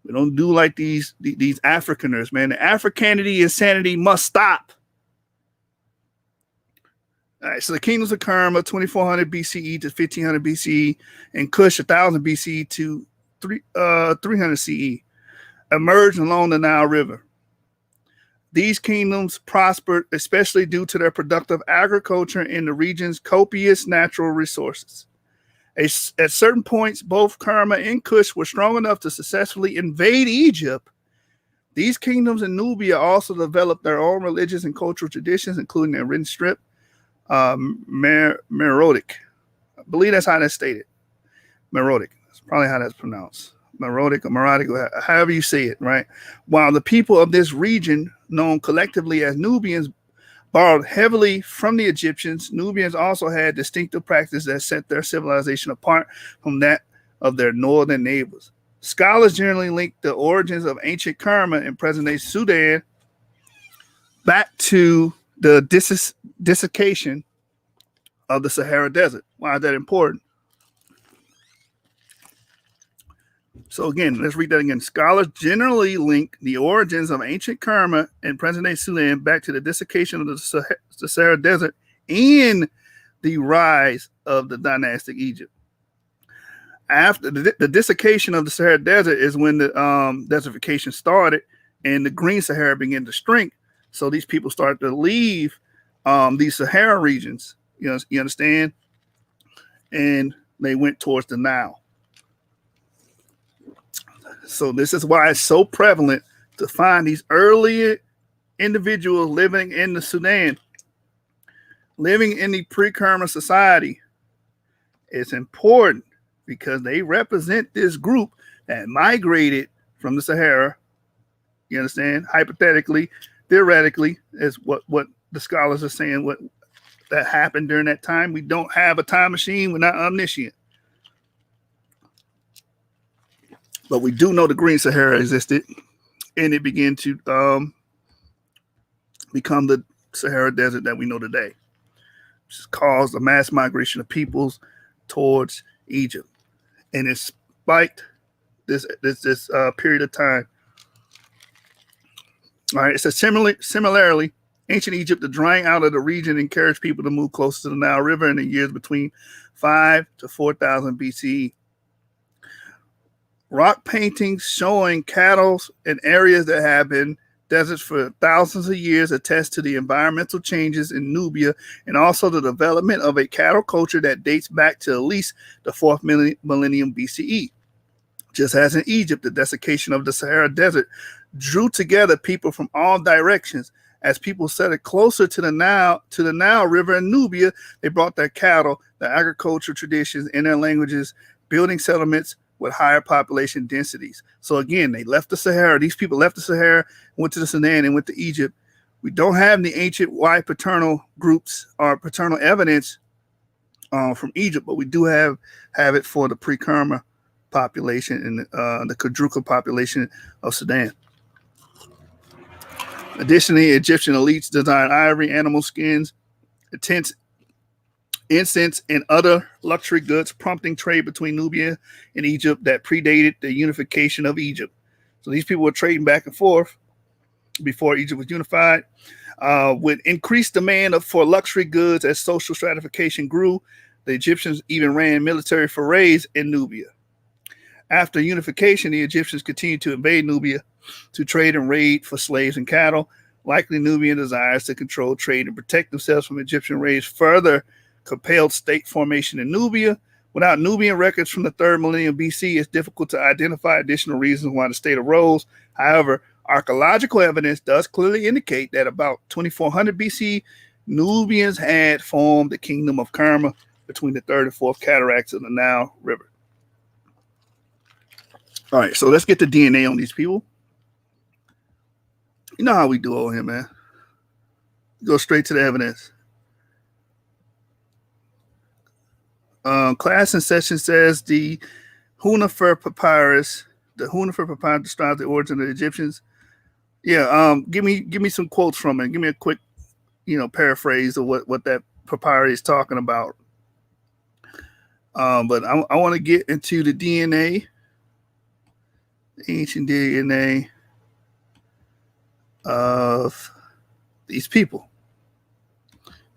We don't do like these Africaners, man. The Africanity insanity must stop. All right, so the kingdoms of Kerma, 2400 BCE to 1500 BCE, and Kush, 1000 BCE to 300 CE, emerged along the Nile River. These kingdoms prospered, especially due to their productive agriculture in the region's copious natural resources. At certain points, both Kerma and Kush were strong enough to successfully invade Egypt. These kingdoms in Nubia also developed their own religious and cultural traditions, including their written script, Meroitic. I believe that's how that's stated. Meroitic. That's probably how that's pronounced. Meroitic or Meroitic, however you say it, right? While the people of this region, known collectively as Nubians, borrowed heavily from the Egyptians, Nubians also had distinctive practices that set their civilization apart from that of their northern neighbors. Scholars generally link the origins of ancient Kerma in present-day Sudan back to the desiccation of the Sahara Desert. Why is that important? So again, let's read that again. Scholars generally link the origins of ancient Kerma in present-day Sudan back to the desiccation of the Sahara Desert and the rise of the dynastic Egypt. After the desiccation of the Sahara Desert is when the desertification started and the Green Sahara began to shrink. So these people started to leave these Sahara regions, you understand? And they went towards the Nile. So this is why it's so prevalent to find these early individuals living in the Sudan, living in the pre-Kerma society. It's important because they represent this group that migrated from the Sahara. You understand? Hypothetically, theoretically, is what the scholars are saying, what that happened during that time. We don't have a time machine. We're not omniscient. But we do know the Green Sahara existed, and it began to become the Sahara Desert that we know today, which has caused a mass migration of peoples towards Egypt. And it spiked this period of time. All right, it says similarly, ancient Egypt, the drying out of the region encouraged people to move closer to the Nile River in the years between 5 to 4000 BCE. Rock paintings showing cattle in areas that have been deserts for thousands of years attest to the environmental changes in Nubia and also the development of a cattle culture that dates back to at least the 4th millennium BCE. Just as in Egypt, the desiccation of the Sahara Desert drew together people from all directions. As people settled closer to the Nile River in Nubia, they brought their cattle, their agricultural traditions, and their languages, building settlements with higher population densities. So again, they left the Sahara. These people left the Sahara, went to the Sudan, and went to Egypt. We don't have the ancient white paternal groups or paternal evidence from Egypt, but we do have it for the pre-Kerma population and the Kadruka population of Sudan. Additionally, Egyptian elites designed ivory, animal skins, tents, incense, and other luxury goods, prompting trade between Nubia and Egypt that predated the unification of Egypt. So these people were trading back and forth before Egypt was unified. With increased demand for luxury goods as social stratification grew, the Egyptians even ran military forays in Nubia. After unification, the Egyptians continued to invade Nubia to trade and raid for slaves and cattle. Likely Nubian desires to control trade and protect themselves from Egyptian raids further compelled state formation in Nubia. Without Nubian records from the 3rd millennium BC, it's difficult to identify additional reasons why the state arose. However, archaeological evidence does clearly indicate that about 2400 BC, Nubians had formed the kingdom of Kerma between the 3rd and 4th cataracts of the Nile River. All right, so let's get the DNA on these people. You know how we do over here, man. Go straight to the evidence. Class in session says the Hunifer Papyrus. The Hunifer Papyrus describes the origin of the Egyptians. Yeah, give me some quotes from it. Give me a quick paraphrase of what that papyri is talking about. But I want to get into the DNA, ancient DNA of these people.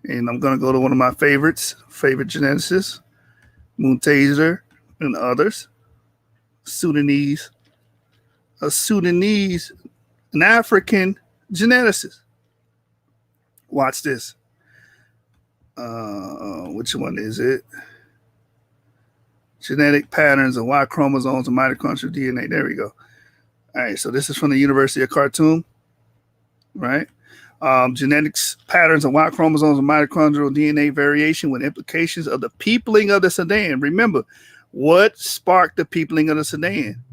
And I'm going to go to one of my favorite geneticists, Muntaser and others, an African geneticist. Watch this. Which one is it? Genetic patterns of Y chromosomes and mitochondrial DNA. There we go. All right, so this is from the University of Khartoum, right? Genetics patterns of Y chromosomes and mitochondrial DNA variation with implications of the peopling of the Sudan. Remember, what sparked the peopling of the Sudan?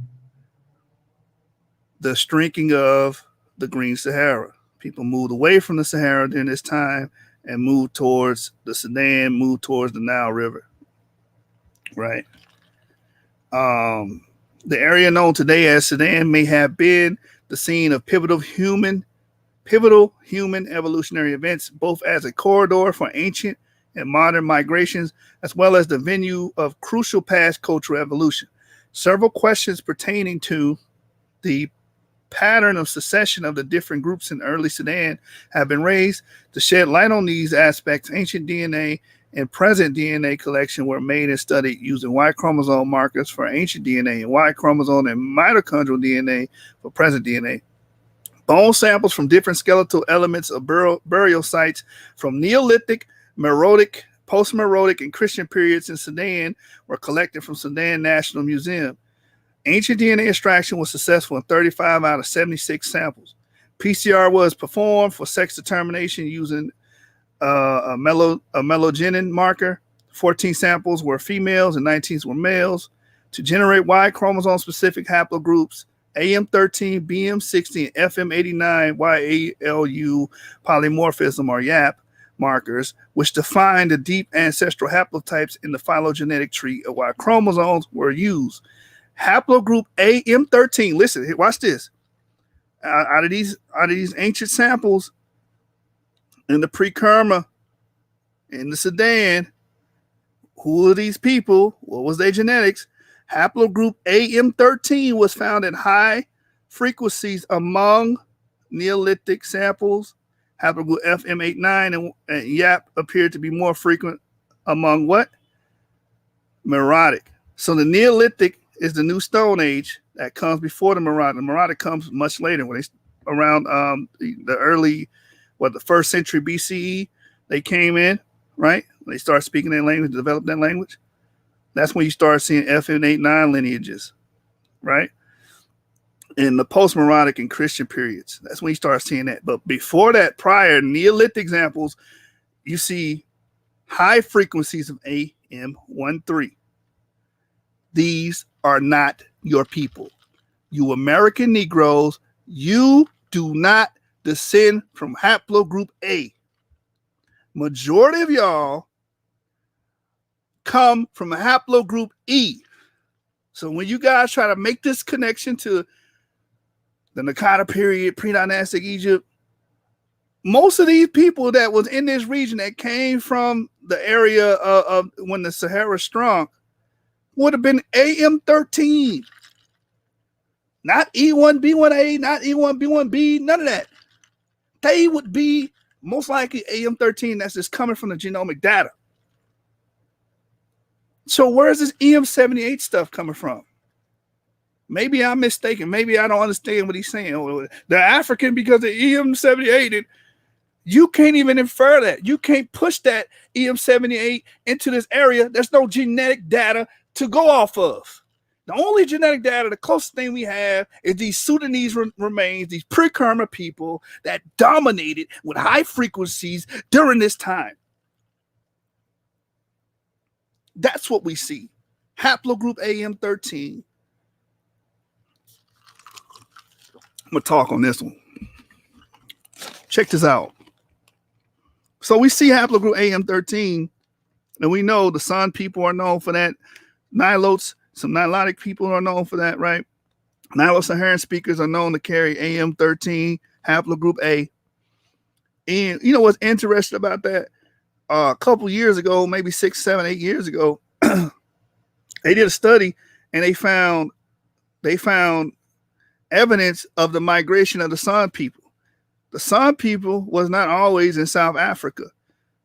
The shrinking of the Green Sahara. People moved away from the Sahara during this time and moved towards the Sudan, moved towards the Nile River, right? The area known today as Sudan may have been the scene of pivotal human evolutionary events, both as a corridor for ancient and modern migrations, as well as the venue of crucial past cultural evolution. Several questions pertaining to the pattern of succession of the different groups in early Sudan have been raised. To shed light on these aspects, ancient DNA and present DNA collection were made and studied using Y chromosome markers for ancient DNA and Y chromosome and mitochondrial DNA for present DNA. Bone samples from different skeletal elements of burial sites from Neolithic, Meroitic, post-Meroitic, and Christian periods in Sudan were collected from Sudan National Museum. Ancient DNA extraction was successful in 35 out of 76 samples. PCR was performed for sex determination using a melogenin marker. 14 samples were females and 19 were males. To generate Y chromosome-specific haplogroups, AM13, BM60, and FM89 YALU polymorphism or YAP markers, which define the deep ancestral haplotypes in the phylogenetic tree of Y chromosomes, were used. Haplogroup AM13, listen, watch this. Out of these ancient samples in the pre-Kerma in the Sudan, who are these people? What was their genetics? Haplogroup AM13 was found at high frequencies among Neolithic samples. Haplogroup FM89 and YAP appeared to be more frequent among what? Meroitic. So the Neolithic is the new Stone Age that comes before the Meroitic. The Meroitic comes much later, when they around the early, the 1st century BCE, they came in, right? They started speaking their language, developed that language. That's when you start seeing FM89 lineages, right? In the post-Meroitic and Christian periods, that's when you start seeing that. But before that, prior Neolithic examples, you see high frequencies of AM13. These are not your people. You American Negroes, you do not descend from haplogroup A. Majority of y'all come from a haplogroup E. So when you guys try to make this connection to the Naqada period, pre-dynastic Egypt, most of these people that was in this region that came from the area of when the Sahara shrunk would have been AM13. Not E1B1A, not E1B1B, none of that. They would be most likely AM13 that's just coming from the genomic data. So where's this EM78 stuff coming from? Maybe I'm mistaken. Maybe I don't understand what he's saying. They're African because of EM78. And you can't even infer that. You can't push that EM78 into this area. There's no genetic data to go off of. The only genetic data, the closest thing we have is these Sudanese remains, these pre-Kerma people that dominated with high frequencies during this time. That's what we see. Haplogroup AM13. I'm going to talk on this one. Check this out. So we see haplogroup AM13, and we know the San people are known for that. Nilotes, some Nilotic people are known for that, right? Nilo-Saharan speakers are known to carry AM13, haplogroup A. And you know what's interesting about that? A couple years ago, maybe 6, 7, 8 years ago, they did a study and they found evidence of the migration of the San people. The San people was not always in South Africa.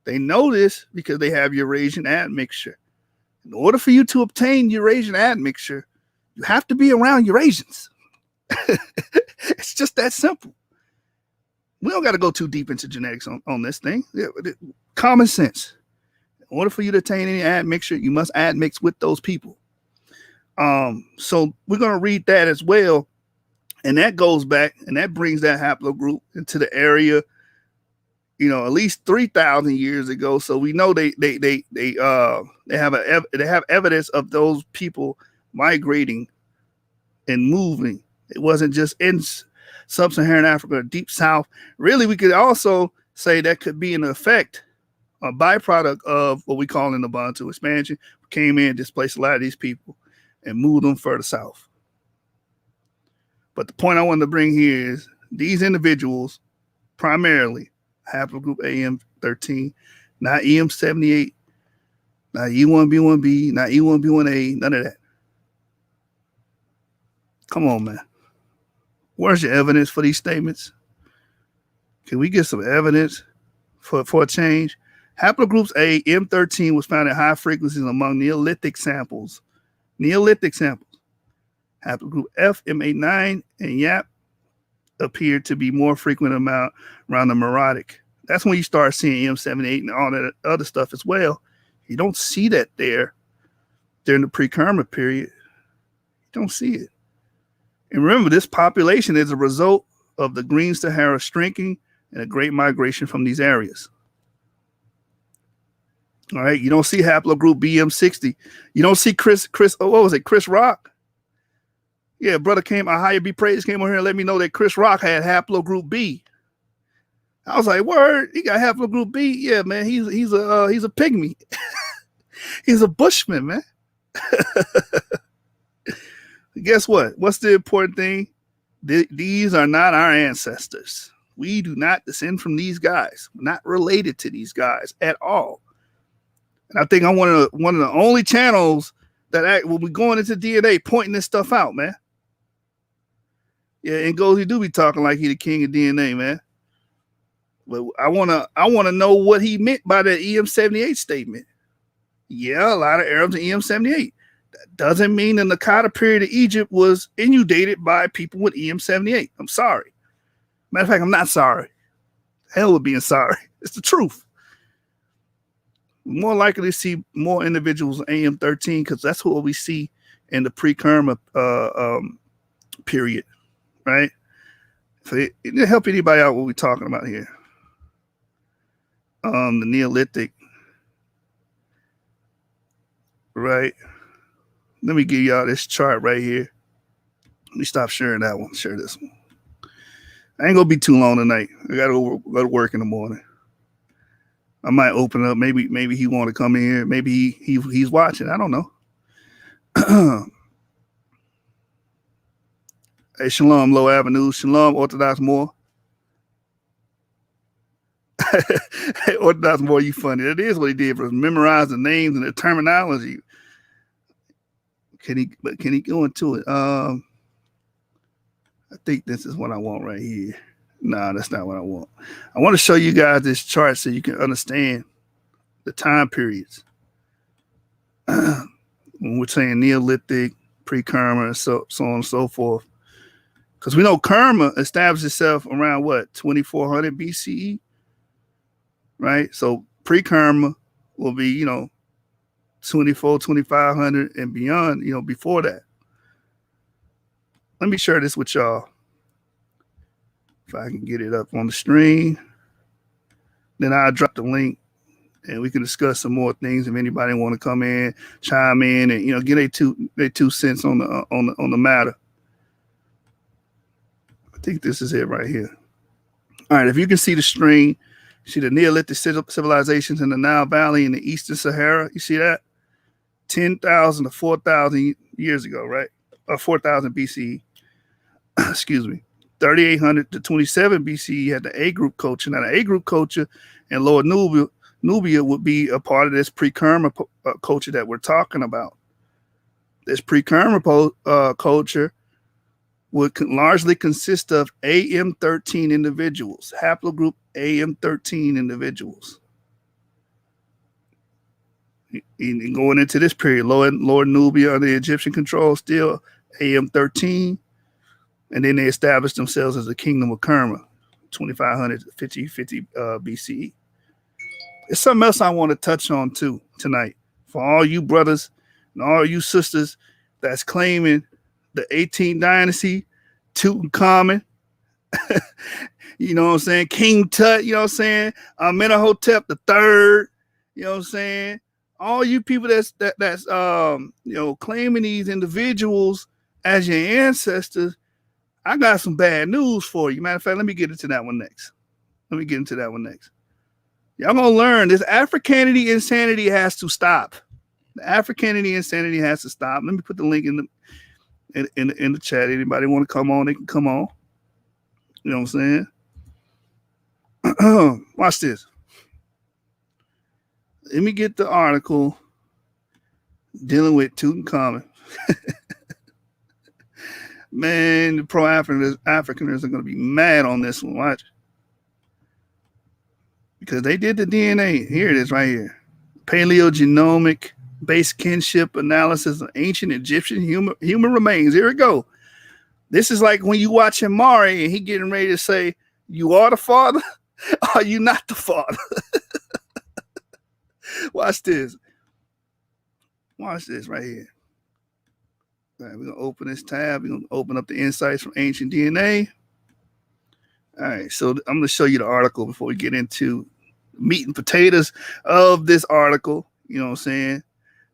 They know this because they have Eurasian admixture. In order for you to obtain Eurasian admixture, you have to be around Eurasians. It's just that simple. We don't got to go too deep into genetics on this thing. Common sense. In order for you to attain any admixture, you must admix with those people. So we're going to read that as well. And that goes back and that brings that haplogroup into the area, you know, at least 3,000 years ago. So we know they have evidence of those people migrating and moving. It wasn't just in sub-Saharan Africa or deep south. Really, we could also say that could be an effect, a byproduct of what we call in the Bantu expansion. We came in, displaced a lot of these people, and moved them further south. But the point I want to bring here is these individuals, primarily haplogroup AM13, not EM78, not E1B1B, not E1B1A, none of that. Come on, man. Where's your evidence for these statements? Can we get some evidence for a change? Haplogroups A, M13 was found at high frequencies among Neolithic samples. Haplogroup F, M89, and YAP appeared to be more frequent amount around the Meroitic. That's when you start seeing M78 and all that other stuff as well. You don't see that there during the pre-Kerma period. You don't see it. And remember, this population is a result of the Green Sahara shrinking and a great migration from these areas. All right, you don't see haplogroup BM60. You don't see Chris, what was it, Chris Rock? Yeah, brother came, Ahaya B. Praise came over here and let me know that Chris Rock had haplogroup B. I was like, word, he got haplogroup B. Yeah, man, he's a pygmy. He's a bushman, man. Guess what? What's the important thing? These are not our ancestors. We do not descend from these guys. We're not related to these guys at all. And I think I'm one of the only channels that when we going into DNA pointing this stuff out, man. Yeah, NGOZI do be talking like he the king of DNA, man. But I wanna know what he meant by that EM78 statement. Yeah, a lot of Arabs in EM78. That doesn't mean the Nakata period of Egypt was inundated by people with EM78. I'm sorry. Matter of fact, I'm not sorry. Hell with being sorry. It's the truth. We're more likely to see more individuals in AM13 because that's what we see in the pre-Kerma period, right? So it didn't help anybody out what we're talking about here. The Neolithic, right? Let me give y'all this chart right here. Let me stop sharing that one. Share this one. I ain't gonna be too long tonight. I gotta go to work in the morning. I might open up. Maybe he want to come in here. Maybe he's watching. I don't know. Hey, Shalom, Low Avenue. Shalom, Orthodox Moore. Hey, Orthodox Moore, you funny. That is what he did, for memorize the names and the terminology. Can he go into it? I think this is what I want right here. Nah, that's not what I want. I want to show you guys this chart so you can understand the time periods. When we're saying Neolithic, pre-Kerma, and so on and so forth. Because we know Kerma established itself around what, 2400 BCE? Right? So pre-Kerma will be, 2500 and beyond, before that. Let me share this with y'all. If I can get it up on the screen, then I'll drop the link and we can discuss some more things. If anybody want to come in, chime in, and get their 2 cents on the matter. I think this is it right here. All right, if you can see the screen, see the Neolithic civilizations in the Nile Valley in the Eastern Sahara. You see that? 10,000 to 4,000 years ago, right? Or 4,000 BCE. Excuse me. 3800 to 27 BC, you had the A group culture. Now, the A group culture in Lower Nubia would be a part of this pre-Kerma culture that we're talking about. This pre-Kerma culture would largely consist of AM13 individuals, haplogroup AM13 individuals. And going into this period, Lower Nubia under Egyptian control, still AM13, and then they established themselves as the Kingdom of Kerma, 2500 to 50 BCE. There's something else I want to touch on too tonight for all you brothers and all you sisters that's claiming the 18th dynasty, Tutankhamun, you know what I'm saying, King Tut, you know what I'm saying, Amenhotep the third, you know what I'm saying. All you people that's claiming these individuals as your ancestors, I got some bad news for you. Matter of fact, let me get into that one next. Y'all gonna learn this Africanity insanity has to stop. The Africanity insanity has to stop. Let me put the link in the chat. Anybody want to come on, they can come on. You know what I'm saying? Watch this. Let me get the article dealing with Tutankhamun. Man, the pro-Africaners are going to be mad on this one. Watch. Because they did the DNA. Here it is right here. Paleogenomic based kinship analysis of ancient Egyptian human remains. Here we go. This is like when you watching Mari and he getting ready to say, you are the father, or you not the father? Watch this. Watch this right here. All right, we're going to open this tab. We're going to open up the insights from ancient DNA. All right, so I'm going to show you the article before we get into meat and potatoes of this article. You know what I'm saying?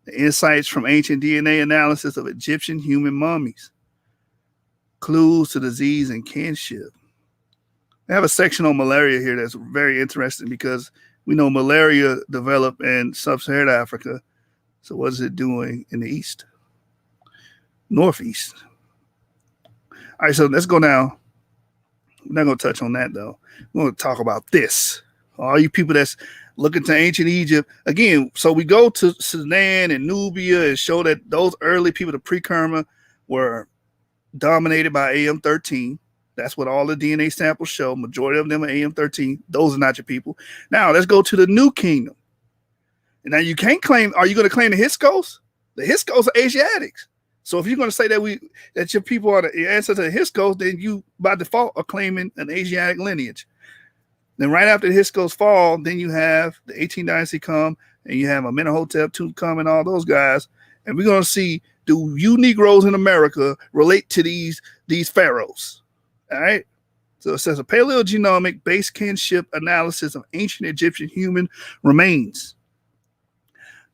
The insights from ancient DNA analysis of Egyptian human mummies. Clues to disease and kinship. I have a section on malaria here that's very interesting because we know malaria developed in sub-Saharan Africa. So what is it doing in the east? Northeast. All right, so let's go now. We're not going to touch on that, though. We're going to talk about this. All you people that's looking to ancient Egypt. Again, so we go to Sudan and Nubia and show that those early people, the pre-Kerma, were dominated by AM13. That's what all the DNA samples show. Majority of them are AM13. Those are not your people. Now, let's go to the New Kingdom. And now you can't claim, are you going to claim the Hyksos? The Hyksos are Asiatics. So if you're going to say that your people are the ancestors of the Hyksos, then you, by default, are claiming an Asiatic lineage. Then right after the Hyksos fall, then you have the 18th dynasty come, and you have Amenhotep, Tutankhamun, and all those guys. And we're going to see, do you Negroes in America relate to these pharaohs? All right. So it says a paleogenomic base kinship analysis of ancient Egyptian human remains.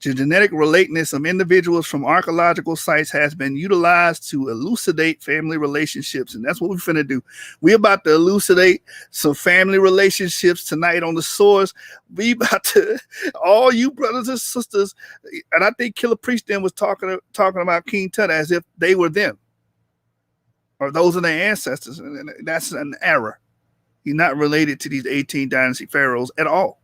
The genetic relateness of individuals from archaeological sites has been utilized to elucidate family relationships. And that's what we're finna do. We're about to elucidate some family relationships tonight on the source. We about to, all you brothers and sisters, and I think Killer Priest then was talking about King Tut as if they were them. Or those are their ancestors. And that's an error. You're not related to these 18 dynasty pharaohs at all.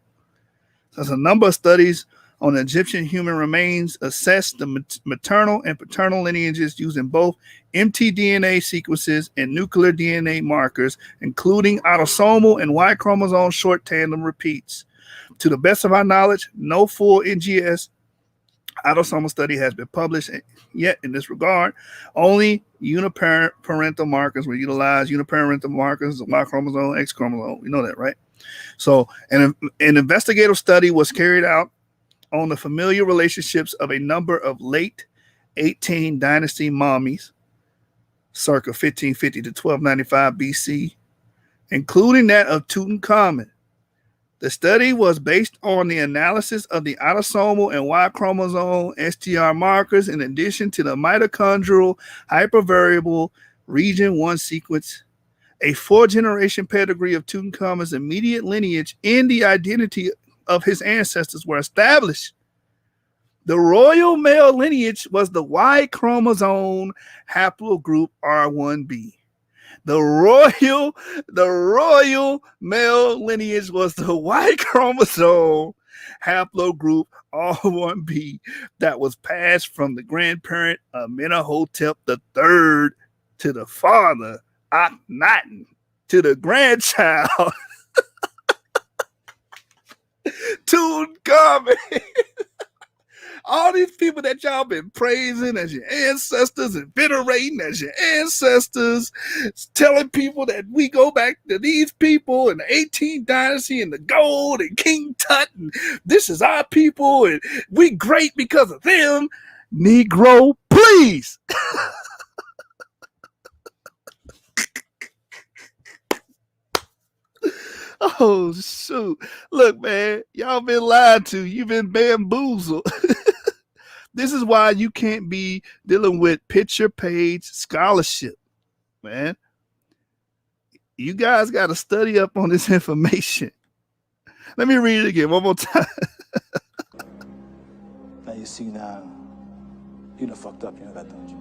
So there's a number of studies on Egyptian human remains assess the maternal and paternal lineages using both mtDNA sequences and nuclear DNA markers, including autosomal and Y chromosome short tandem repeats. To the best of our knowledge, no full NGS autosomal study has been published yet in this regard. Only uniparental markers were utilized. Uniparental markers, Y chromosome, X chromosome. We know that, right? So an investigative study was carried out on the familial relationships of a number of late 18 dynasty mummies, circa 1550 to 1295 BC, including that of Tutankhamun. The study was based on the analysis of the autosomal and Y chromosome STR markers in addition to the mitochondrial hypervariable region 1 sequence, a 4-generation pedigree of Tutankhamun's immediate lineage, and the identity of his ancestors were established. The royal male lineage was the Y chromosome haplogroup R1b. The royal male lineage was the Y chromosome haplogroup R1b that was passed from the grandparent Amenhotep III to the father Akhenaten to the grandchild Tutankhamun. All these people that y'all been praising as your ancestors and venerating as your ancestors, telling people that we go back to these people in the 18th dynasty and the gold and King Tut, and this is our people and we great because of them. Negro, please. Oh, shoot. Look, man, y'all been lied to. You've been bamboozled. This is why you can't be dealing with picture page scholarship, man. You guys got to study up on this information. Let me read it again one more time. Now you see now, you done fucked up, you know that, don't you?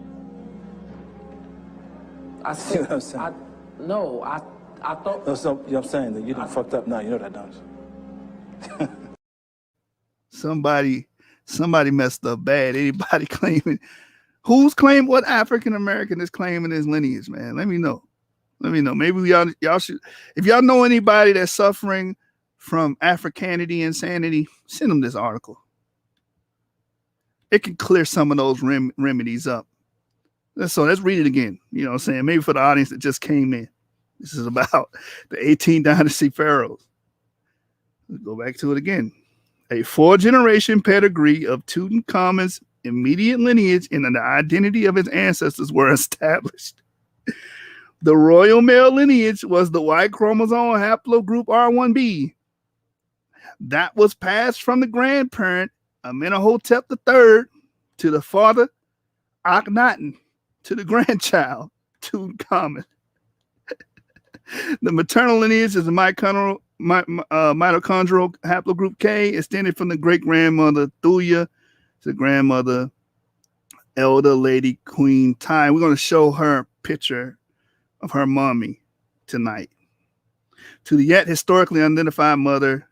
I see what I'm saying? I thought. No, so, you know what I'm saying? That you done fucked up now, you know that, don't you? Somebody messed up bad. Anybody claiming? Who's claiming? What African American is claiming his lineage, man? Let me know. Maybe y'all should. If y'all know anybody that's suffering from Africanity insanity, send them this article. It can clear some of those remedies up. So let's read it again. You know what I'm saying? Maybe for the audience that just came in. This is about the 18th dynasty pharaohs. Let's go back to it again. A 4-generation pedigree of Tutankhamun's immediate lineage and the identity of his ancestors were established. The royal male lineage was the Y chromosome haplogroup R1b. That was passed from the grandparent Amenhotep III to the father Akhenaten to the grandchild Tutankhamun. The maternal lineage is the mitochondrial haplogroup K, extended from the great-grandmother Thuya to grandmother Elder Lady Queen Tai. We're going to show her picture of her mommy tonight. To the yet historically unidentified mother,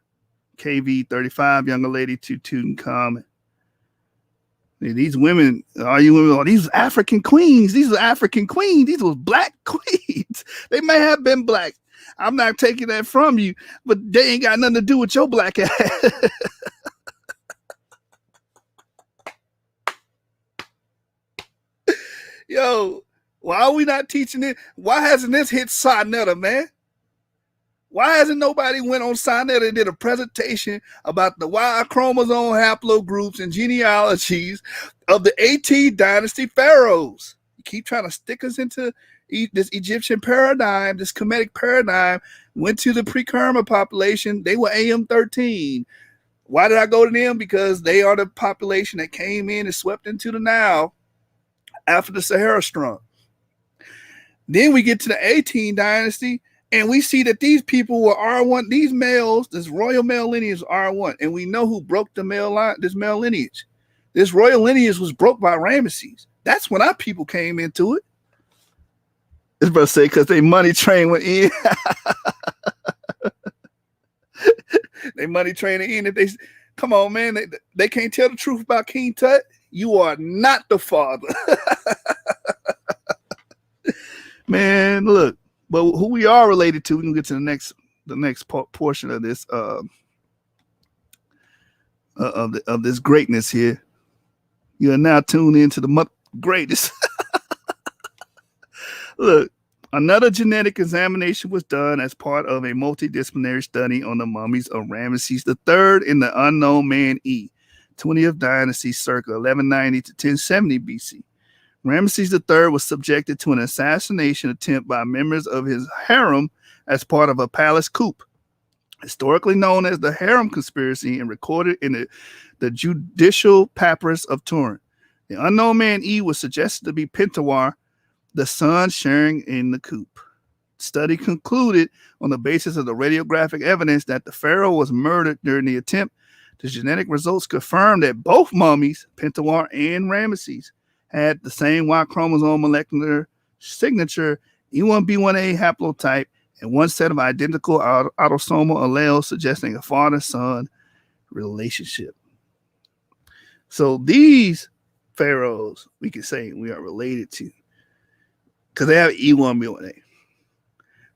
KV35, younger lady to Tutankhamun. These women, these African queens. These are African queens. These were black queens. They may have been black. I'm not taking that from you, but they ain't got nothing to do with your black ass. Yo, why are we not teaching it? Why hasn't this hit Sonetta, man? Why hasn't nobody went on Sonetta and did a presentation about the Y chromosome haplogroups and genealogies of the 18th dynasty pharaohs? You keep trying to stick us into this Egyptian paradigm, this Kemetic paradigm. Went to the pre-Kerma population. They were AM13. Why did I go to them? Because they are the population that came in and swept into the Nile after the Sahara storm. Then we get to the 18th dynasty, and we see that these people were R1. These males, this royal male lineage is R1, and we know who broke the male line. This male lineage, this royal lineage was broke by Ramesses. That's when our people came into it. It's about to say because they money train went in. They money training in. If they come on, man, they can't tell the truth about King Tut. You are not the father. Man, look. But who we are related to, we can get to the next portion of this of this greatness here. You are now tuned into the greatest. Look, another genetic examination was done as part of a multidisciplinary study on the mummies of Ramesses III in the unknown man E, 20th dynasty, circa 1190 to 1070 BC. Ramesses III was subjected to an assassination attempt by members of his harem as part of a palace coup, historically known as the Harem Conspiracy and recorded in the Judicial Papyrus of Turin. The unknown man E was suggested to be Pentawar, the son sharing in the coup. Study concluded on the basis of the radiographic evidence that the pharaoh was murdered during the attempt. The genetic results confirmed that both mummies, Pentawar and Ramesses, had the same Y chromosome molecular signature E1B1A haplotype, and one set of identical autosomal alleles suggesting a father-son relationship. So these pharaohs, we can say we are related to because they have E1B1A.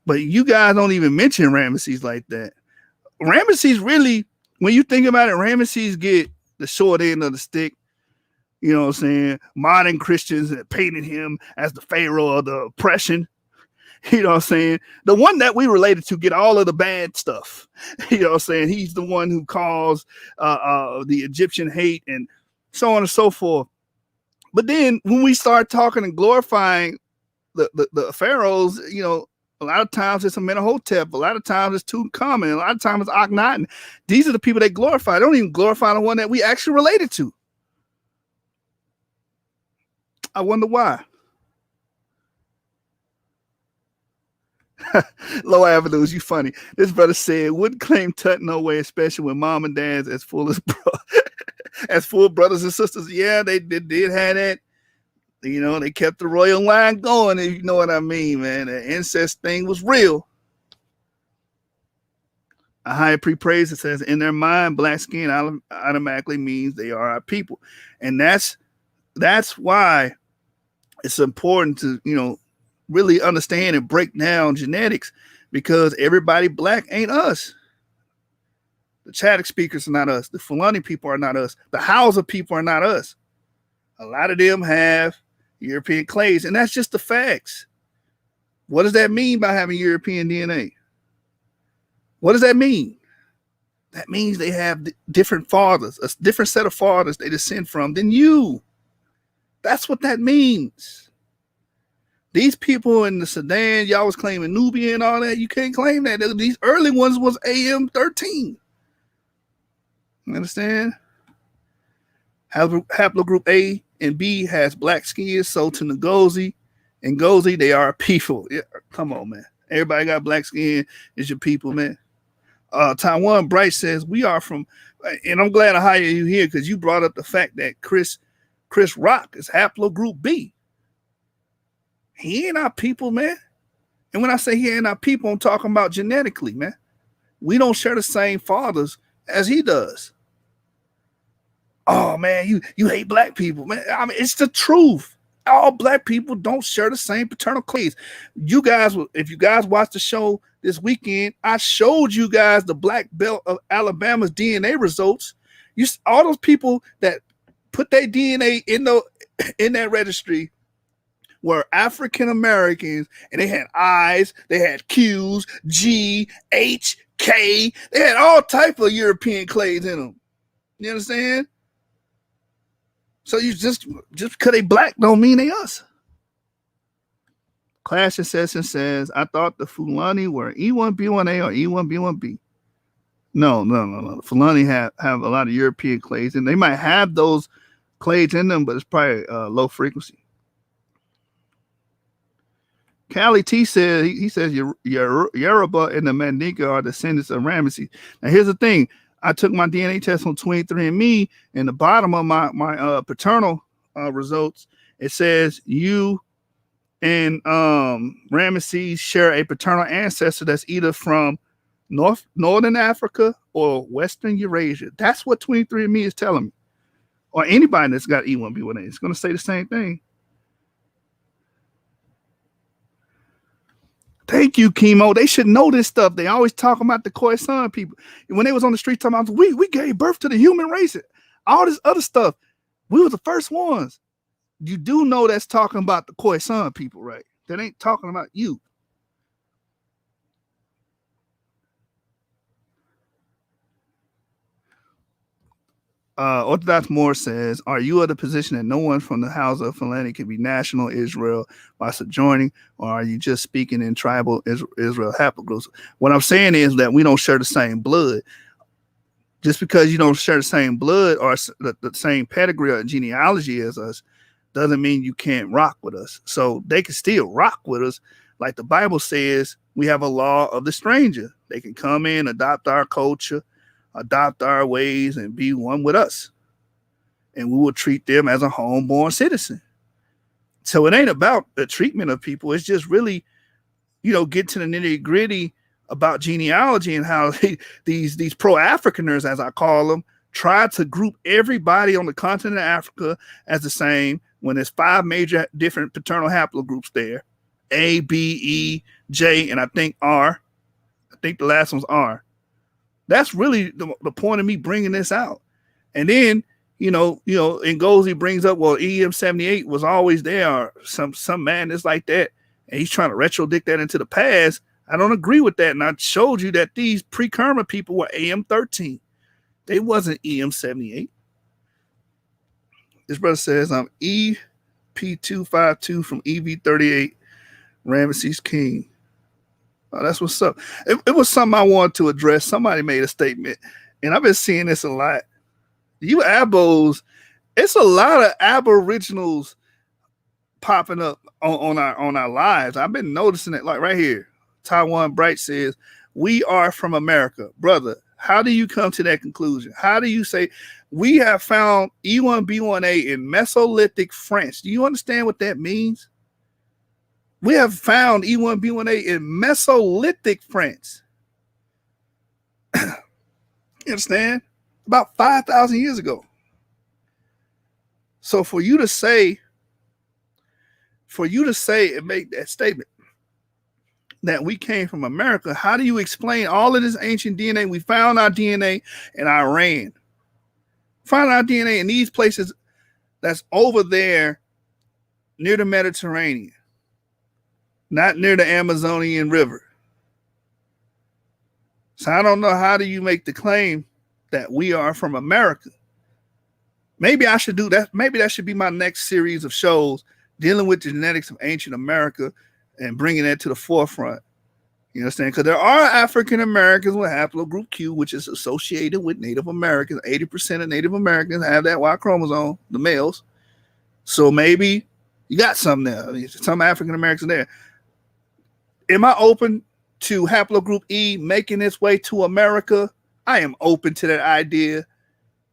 But you guys don't even mention Ramesses like that. Ramesses really, when you think about it, Ramesses get the short end of the stick. You know what I'm saying? Modern Christians that painted him as the pharaoh of the oppression. You know what I'm saying? The one that we related to get all of the bad stuff. You know what I'm saying? He's the one who caused the Egyptian hate and so on and so forth. But then when we start talking and glorifying the pharaohs, you know, a lot of times it's Amenhotep, a lot of times it's Tutankhamun, a lot of times it's Akhenaten. These are the people they glorify. They don't even glorify the one that we actually related to. I wonder why. Low Avenues, you funny. This brother said, wouldn't claim Tut no way, especially when mom and dad's as full brothers and sisters. Yeah, they did have that. You know, they kept the royal line going, if you know what I mean, man. The incest thing was real. A higher praise, it says, in their mind, black skin automatically means they are our people. And that's why it's important to, you know, really understand and break down genetics, because everybody black ain't us. The Chadic speakers are not us. The Fulani people are not us. The Hausa people are not us. A lot of them have European clades, and that's just the facts. What does that mean by having European DNA? What does that mean? That means they have different fathers, a different set of fathers they descend from than you. That's what that means. These people in the Sudan, y'all was claiming Nubian and all that. You can't claim that. These early ones was AM13. You understand? Haplogroup A and B has black skin, so to NGOZI and NGOZI, they are people. Yeah, come on, man. Everybody got black skin is your people, man. Taiwan Bright says, we are from, and I'm glad I hired you here because you brought up the fact that Chris Rock is haplogroup B. He ain't our people, man. And when I say he ain't our people, I'm talking about genetically, man. We don't share the same fathers as he does. Oh, man, you hate black people, man. I mean, it's the truth. All black people don't share the same paternal clades. You guys, if you guys watched the show this weekend, I showed you guys the black belt of Alabama's DNA results. All those people that put their DNA in that registry were African Americans, and they had I's, they had Q's, G, H, K. They had all type of European clades in them. You understand? So you just because they black don't mean they us. Clash Assassin says, I thought the Fulani were E1B1A or E1B1B. No. The Fulani have a lot of European clades, and they might have those clades in them, but it's probably low frequency. Callie T says, he says Yoruba and the Mandinka are descendants of Ramesses. Now here's the thing. I took my DNA test on 23andMe, and the bottom of my paternal results, it says you and Ramesses share a paternal ancestor that's either from Northern Africa or Western Eurasia. That's what 23andMe is telling me. Or anybody that's got E1B1A. It's going to say the same thing. Thank you, Chemo. They should know this stuff. They always talk about the Khoisan people. And when they was on the street talking about, we gave birth to the human race. All this other stuff. We were the first ones. You do know that's talking about the Khoisan people, right? That ain't talking about you. Orthodox Moore says, are you of the position that no one from the house of Fulani can be national Israel by sojourning, or are you just speaking in tribal Israel haplogroups? What I'm saying is that we don't share the same blood. Just because you don't share the same blood or the same pedigree or genealogy as us doesn't mean you can't rock with us. So they can still rock with us. Like the Bible says, we have a law of the stranger. They can come in, adopt our culture, adopt our ways, and be one with us. And we will treat them as a homeborn citizen. So it ain't about the treatment of people. It's just really get to the nitty gritty about genealogy and how these pro-Africaners, as I call them, try to group everybody on the continent of Africa as the same when there's 5 major different paternal haplogroups there: A, B, E, J, and I think R. I think the last one's R. That's really the point of me bringing this out. And then, NGOZI brings up, well, EM78 was always there, or some madness like that, and he's trying to retrodict that into the past. I don't agree with that, and I showed you that these pre-Kerma people were AM13. They wasn't EM78. This brother says, I'm EP252 from EV38, Ramesses King. Oh, that's what's up. It was something I wanted to address. Somebody made a statement, and I've been seeing this a lot. You abos, it's a lot of aboriginals popping up on our lives. I've been noticing it, like right here. Taiwan Bright says, we are from America. Brother, how do you come to that conclusion? How do you say we have found E1B1A in Mesolithic France? Do you understand what that means? We have found E1B1A in Mesolithic France. You understand? About 5,000 years ago. So for you to say and make that statement that we came from America, how do you explain all of this ancient DNA? We found our DNA in Iran. Found our DNA in these places that's over there near the Mediterranean, not near the Amazonian River. So I don't know, how do you make the claim that we are from America? Maybe I should do that. Maybe that should be my next series of shows, dealing with the genetics of ancient America and bringing that to the forefront. You understand? Because there are African Americans with haplogroup Q, which is associated with Native Americans. 80% of Native Americans have that Y chromosome, the males. So maybe you got some there. I mean, some African Americans there. Am I open to haplogroup E making its way to America? I am open to that idea.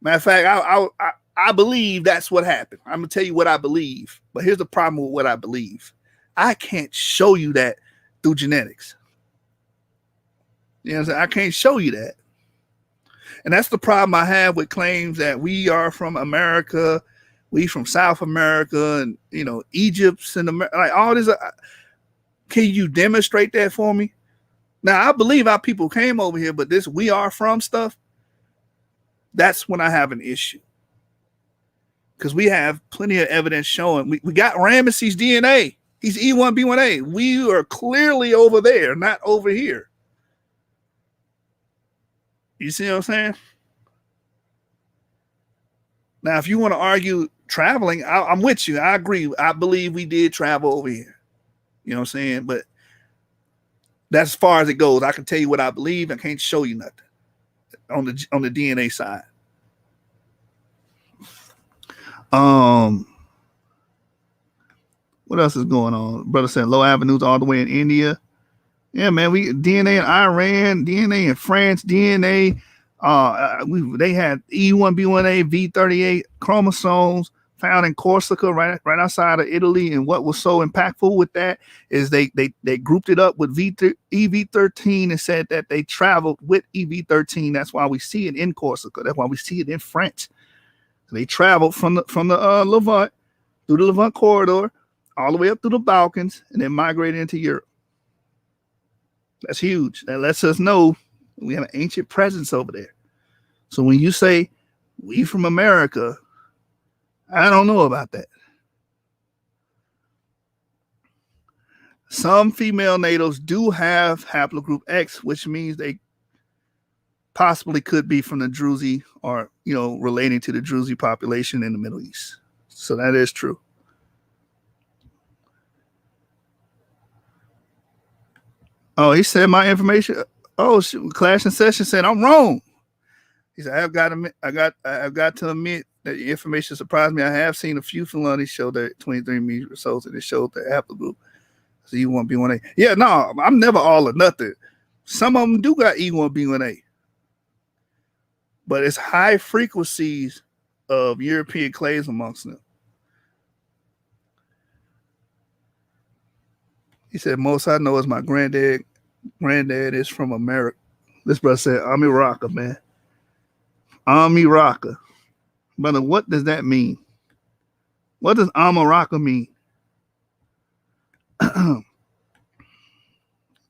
Matter of fact, I believe that's what happened. I'm gonna tell you what I believe. But here's the problem with what I believe. I can't show you that through genetics. You know what I'm saying? I can't show you that. And that's the problem I have with claims that we are from America, we from South America, and Egypt's and like all this. Can you demonstrate that for me? Now, I believe our people came over here, but this we are from stuff, that's when I have an issue. Because we have plenty of evidence showing. We got Ramesses DNA. He's E1B1A. We are clearly over there, not over here. You see what I'm saying? Now, if you want to argue traveling, I'm with you. I agree. I believe we did travel over here. You know what I'm saying? But that's as far as it goes. I can tell you what I believe. I can't show you nothing on the DNA side. What else is going on? Brother said low avenues all the way in India. Yeah, man. We DNA in Iran, DNA in France, DNA. They had E1B1A V38 chromosomes found in Corsica, right outside of Italy. And what was so impactful with that is they grouped it up with EV13 and said that they traveled with EV13. That's why we see it in Corsica. That's why we see it in France. They traveled from the Levant through the Levant corridor all the way up through the Balkans and then migrated into Europe. That's huge. That lets us know we have an ancient presence over there. So when you say we from America, I don't know about that. Some female natives do have haplogroup X, which means they possibly could be from the Druze or, relating to the Druze population in the Middle East. So that is true. Oh, he said my information. Oh, Clash and Session said I'm wrong. He said I've got to admit that the information surprised me. I have seen a few Fulani show that 23andMe results and it showed the haplogroup. So E1B1A. Yeah, no, I'm never all or nothing. Some of them do got E1B1A. But it's high frequencies of European clades amongst them. He said, most I know is my granddad. Granddad is from America. This brother said, Army Rocker, man. Army Rocker. Brother, what does that mean? What does Army Rocker mean?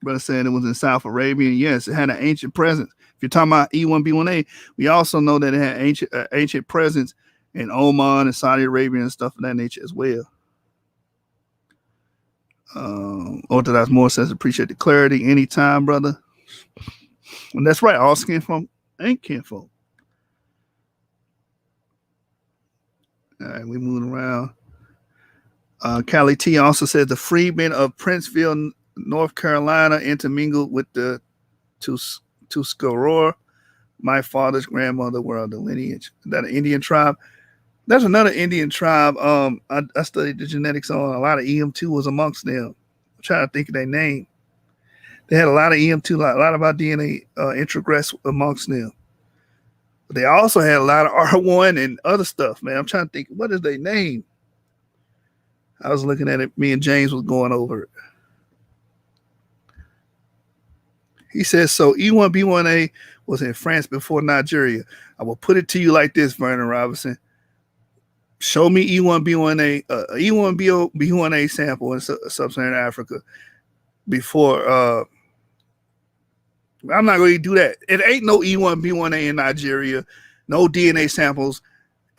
Brother said it was in South Arabia. Yes, it had an ancient presence. If you're talking about E1B1A, we also know that it had ancient presence in Oman and Saudi Arabia and stuff of that nature as well. Orthodox more says appreciate the clarity anytime, brother. And that's right, all skin folk ain't kinfolk. All right, we moving around. Callie T also says the freedmen of Princeville, North Carolina, intermingled with the Tuscarora. My father's grandmother were of the lineage. That an Indian tribe. That's another Indian tribe. I studied the genetics on. A lot of EM2 was amongst them. I'm trying to think of their name. They had a lot of EM2, a lot of our DNA introgress amongst them. But they also had a lot of R1 and other stuff, man. I'm trying to think, what is their name? I was looking at it. Me and James was going over it. He says, so E1B1A was in France before Nigeria. I will put it to you like this, Vernon Robinson. Show me E1B1A, E1B1A sample in sub-Saharan Africa before. I'm not going to do that. It ain't no E1B1A in Nigeria. No DNA samples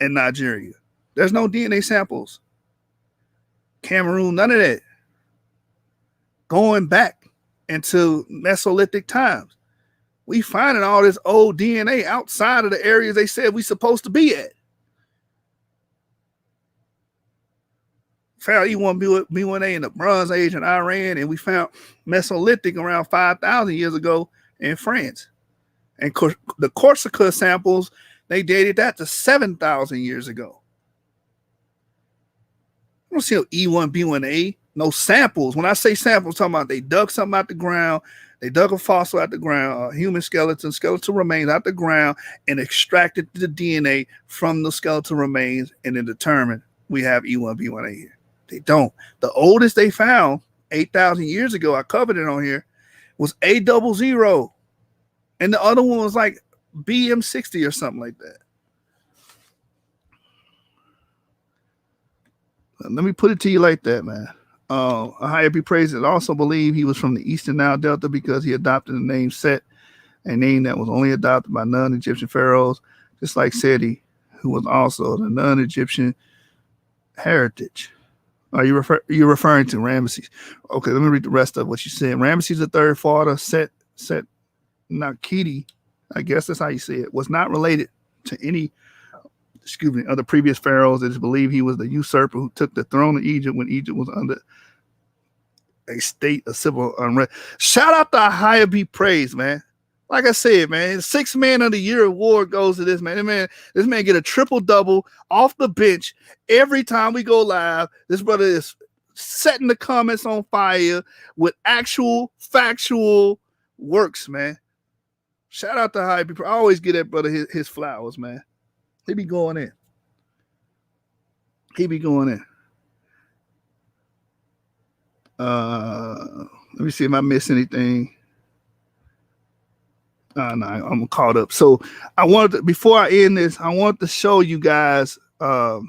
in Nigeria. There's no DNA samples. Cameroon, none of that. Going back into Mesolithic times. We finding all this old DNA outside of the areas they said we supposed to be at. Found E1B1A in the Bronze Age in Iran, and we found Mesolithic around 5,000 years ago in France. And the Corsica samples, they dated that to 7,000 years ago. I don't see no E1B1A, no samples. When I say samples, I'm talking about they dug something out the ground, they dug a fossil out the ground, a human skeletal remains out the ground, and extracted the DNA from the skeletal remains, and then determined we have E1B1A here. They don't. The oldest they found 8,000 years ago, I covered it on here, was A00. And the other one was like BM60 or something like that. Let me put it to you like that, man. A higher be praised and also believe he was from the Eastern Nile Delta because he adopted the name Set, a name that was only adopted by non-Egyptian pharaohs, just like Seti, who was also the non-Egyptian heritage. Are you referring to Ramesses? Okay, let me read the rest of what you said. Ramesses the third father, Set Nakiti, I guess that's how you say it, was not related to any, other previous pharaohs. It is believed he was the usurper who took the throne of Egypt when Egypt was under a state of civil unrest. Shout out to Higher Be Praised, man. Like I said, man, 6th Man of the Year award goes to this man. This man get a triple-double off the bench every time we go live. This brother is setting the comments on fire with actual factual works, man. Shout out to High People. I always give that brother his flowers, man. He be going in. Let me see if I miss anything. No, I'm caught up. So I wanted to, before I end this, I want to show you guys. Now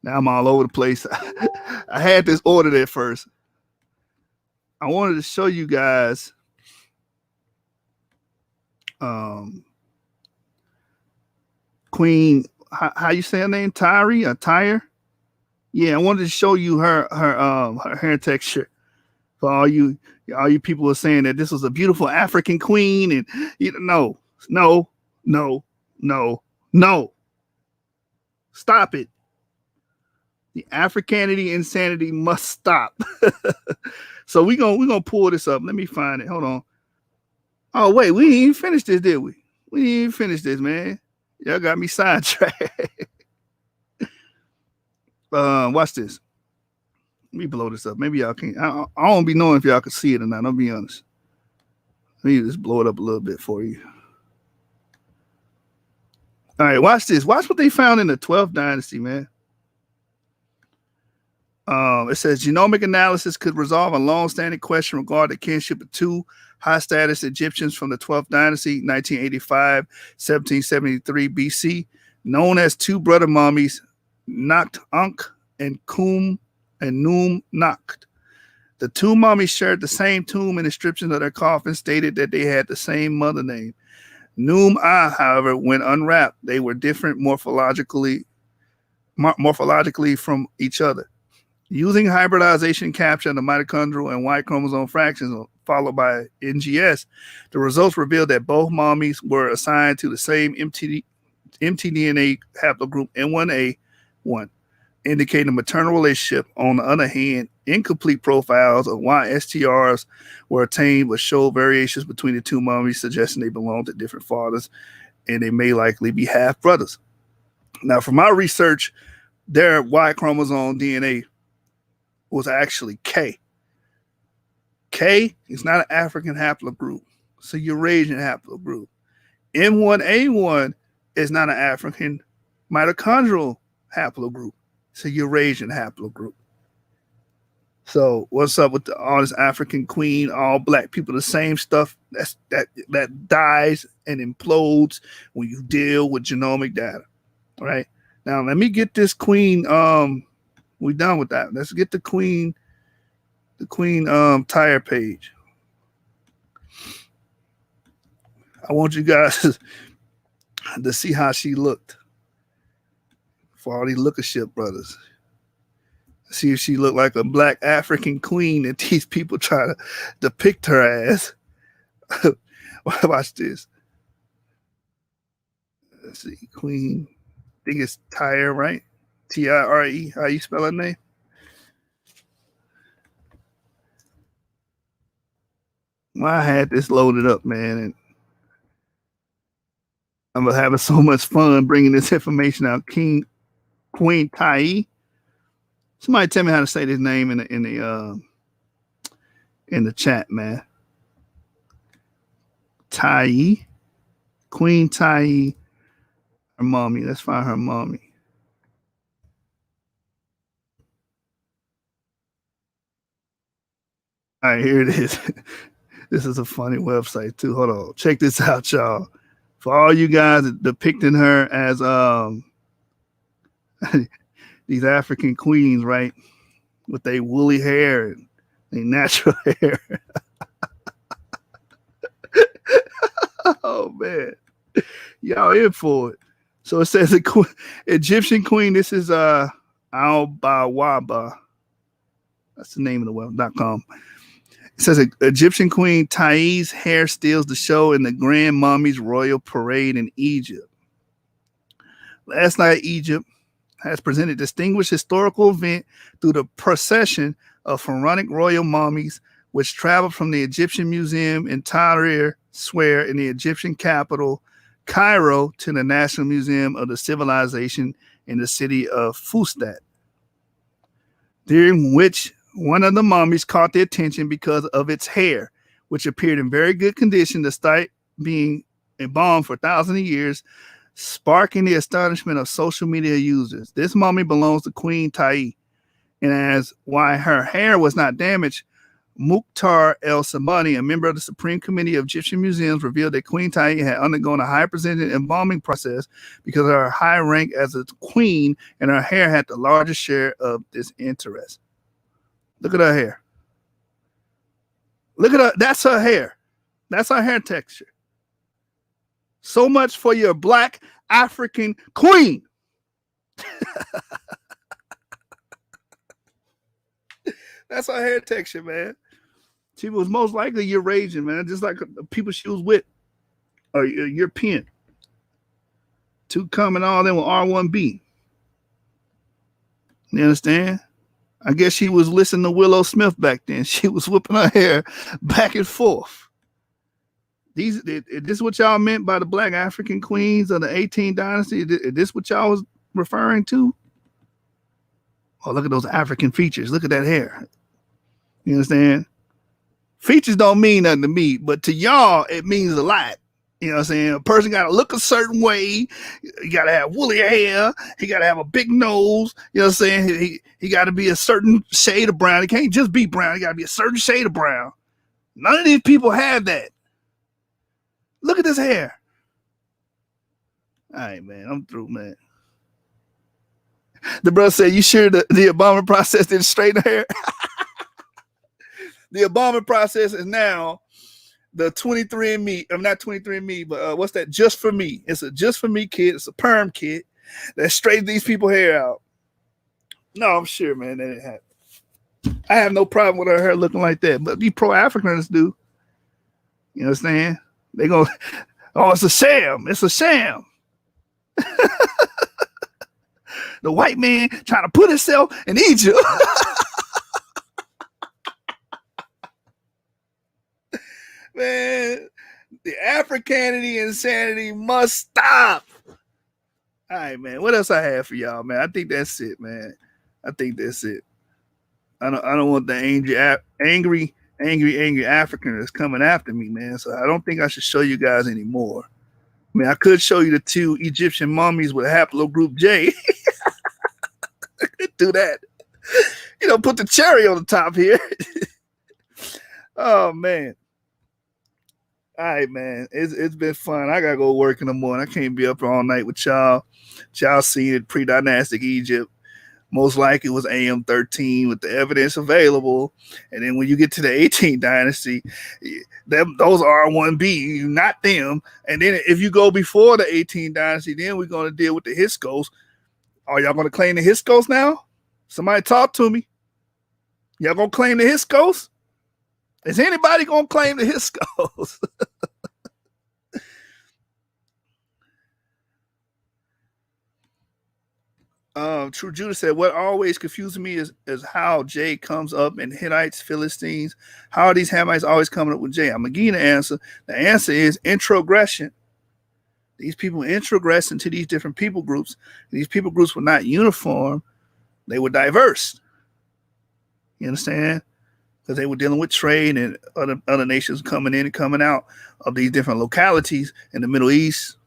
I'm all over the place. I had this ordered at first. I wanted to show you guys Queen, how you say her name? Tyre or Tyre? Yeah, I wanted to show you her hair texture for all you people who are saying that this was a beautiful African queen, and no. Stop it. The Africanity insanity must stop. So we're gonna pull this up. Let me find it. Hold on. Oh wait, we didn't even finish this, did we? We didn't even finish this, man. Y'all got me sidetracked. Watch this. Let me blow this up. Maybe y'all can't. I don't be knowing if y'all can see it or not. I'll be honest. Let me just blow it up a little bit for you. All right, watch this. Watch what they found in the 12th dynasty, man. It says genomic analysis could resolve a long-standing question regarding the kinship of two high-status Egyptians from the 12th dynasty, 1985, 1773 BC, known as two brother mummies, Nakht Ankh and Kum and Num Nakht. The two mummies shared the same tomb, and inscriptions of their coffins stated that they had the same mother name. Num Ah, however, when unwrapped, they were different morphologically from each other. Using hybridization capture of the mitochondrial and Y chromosome fractions followed by NGS, the results revealed that both mummies were assigned to the same mtDNA haplogroup N1A1, indicating a maternal relationship. On the other hand, incomplete profiles of Y STRs were obtained but showed variations between the two mummies, suggesting they belonged to different fathers, and they may likely be half brothers. Now, from my research, their Y chromosome DNA was actually K. K is not an African haplogroup. It's a Eurasian haplogroup. M1A1 is not an African mitochondrial haplogroup. It's a Eurasian haplogroup. So what's up with all this African queen, all black people, the same stuff that dies and implodes when you deal with genomic data. All right. Now let me get this queen. We're done with that. Let's get the queen tire page. I want you guys to see how she looked for all these lookership brothers. See if she looked like a black African queen that these people try to depict her as. Watch this. Let's see, queen. I think it's Tyre, right? Tire. How you spell her name? Well, I had this loaded up, man, and I'm having so much fun bringing this information out. Queen Tyre. Somebody tell me how to say this name in the chat, man. Tyre, Queen Tyre, her mommy. Let's find her mommy. All right, here it is. This is a funny website too. Hold on, check this out, y'all. For all you guys depicting her as these African queens, right, with their woolly hair and their natural hair. Oh man, y'all in for it. So it says Egyptian queen. This is Al-Bawaba. That's the name of the web.com. It says Egyptian queen Tyre's hair steals the show in the Grand Mummy's royal parade in Egypt. Last night, Egypt has presented distinguished historical event through the procession of pharaonic royal mummies, which traveled from the Egyptian Museum in Tahrir Square in the Egyptian capital, Cairo, to the National Museum of the Civilization in the city of Fustat, during which one of the mummies caught the attention because of its hair, which appeared in very good condition despite being embalmed for thousands of years, sparking the astonishment of social media users. This mummy belongs to Queen Tyre, and as why her hair was not damaged, Mukhtar El-Sabani, a member of the Supreme Committee of Egyptian Museums, revealed that Queen Tyre had undergone a high-percentage embalming process because of her high rank as a queen, and her hair had the largest share of this interest. Look at her hair. Look at her. That's her hair. That's her hair texture. So much for your black African queen. That's her hair texture, man. She was most likely Eurasian, man. Just like the people she was with are European. Tutankhamun and all them were R1B. You understand? I guess she was listening to Willow Smith back then. She was whipping her hair back and forth. Is this what y'all meant by the black African queens of the 18th dynasty? Is this what y'all was referring to? Oh, look at those African features. Look at that hair. You understand? Features don't mean nothing to me, but to y'all, it means a lot. You know what I'm saying? A person got to look a certain way. You got to have woolly hair. He got to have a big nose. You know what I'm saying? He got to be a certain shade of brown. He can't just be brown. He got to be a certain shade of brown. None of these people have that. Look at this hair. All right, man. I'm through, man. The brother said, you sure the Obama process didn't straighten hair? The Obama process is now the 23andMe. I'm not 23andMe, but what's that? Just for Me. It's a Just for Me kit. It's a perm kit that straightens these people hair out. No, I'm sure, man, that didn't happen. I have no problem with her hair looking like that, but these pro-Africans do. You know what I'm saying? They go, oh, it's a sham. It's a sham. The white man trying to put himself in Egypt. Man, the Africanity insanity must stop. All right, man. What else I have for y'all, man? I think that's it, man. I think that's it. I don't want the angry African that's coming after me, man. So I don't think I should show you guys anymore. I mean, I could show you the 2 Egyptian mummies with haplogroup J. I could do that. You know, put the cherry on the top here. Oh, man. All right, man. It's been fun. I got to go work in the morning. I can't be up all night with y'all. Y'all seen it, pre-dynastic Egypt. Most likely it was AM 13 with the evidence available. And then when you get to the 18th dynasty, those are R1B, not them. And then if you go before the 18th dynasty, then we're going to deal with the Hyksos. Are y'all going to claim the Hyksos now? Somebody talk to me. Y'all going to claim the Hyksos? Is anybody going to claim the Hyksos? True Judah said, what always confuses me is how Jay comes up in Hittites, Philistines. How are these Hamites always coming up with Jay? I'm going to give you the answer. The answer is introgression. These people introgress into these different people groups. These people groups were not uniform. They were diverse. You understand? Because they were dealing with trade and other nations coming in and coming out of these different localities in the Middle East,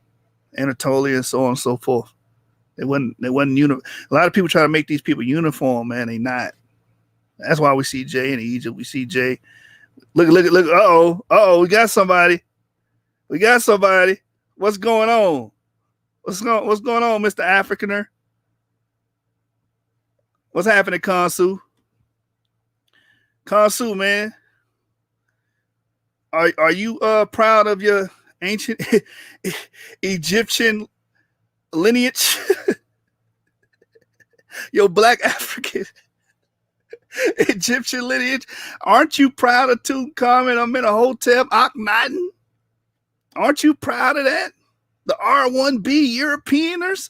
Anatolia, and so on and so forth. They wasn't uniform. A lot of people try to make these people uniform, man. They not. That's why we see Jay in Egypt. We see Jay. Look. Uh-oh. We got somebody. What's going on? What's going on, Mr. Africaner? What's happening, Kansu? Kansu, man. Are you proud of your ancient Egyptian lineage? Your black African Egyptian lineage? Aren't you proud of Tutankhamun? I'm in a hotel, Akhenaten. Aren't you proud of that? The R1B Europeaners?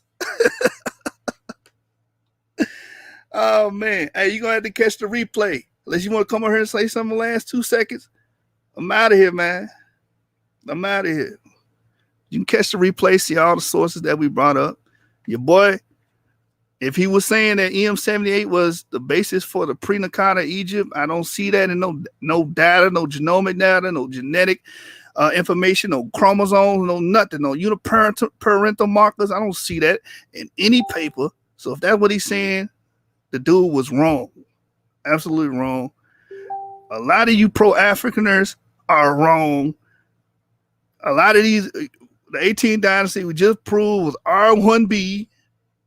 Oh, man. Hey, you're going to have to catch the replay. Unless you want to come over here and say something in the last 2 seconds. I'm out of here, man. I'm out of here. You can catch the replay, see all the sources that we brought up. Your boy, if he was saying that EM78 was the basis for the pre-Nakata Egypt, I don't see that in no data, no genomic data, no genetic information, no chromosomes, no nothing, no uniparental markers. I don't see that in any paper. So if that's what he's saying, the dude was wrong. Absolutely wrong. A lot of you pro-Africaners are wrong. A lot of these, the 18th dynasty we just proved was R1B.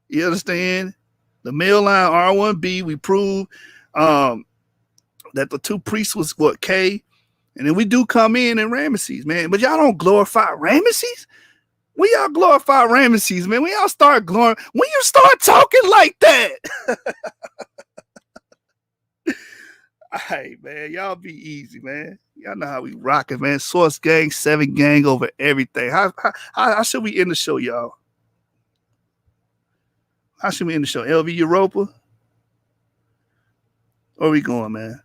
You understand? The male line R1B. We proved that the 2 priests was what, K? And then we do come in Ramesses, man. But y'all don't glorify Ramesses? When y'all glorify Ramesses, man, when y'all start when you start talking like that. All right, man. Y'all be easy, man. Y'all know how we rock it, man. Source gang, 7 gang over everything. How should we end the show, y'all? How should we end the show? LV Europa? Where we going, man?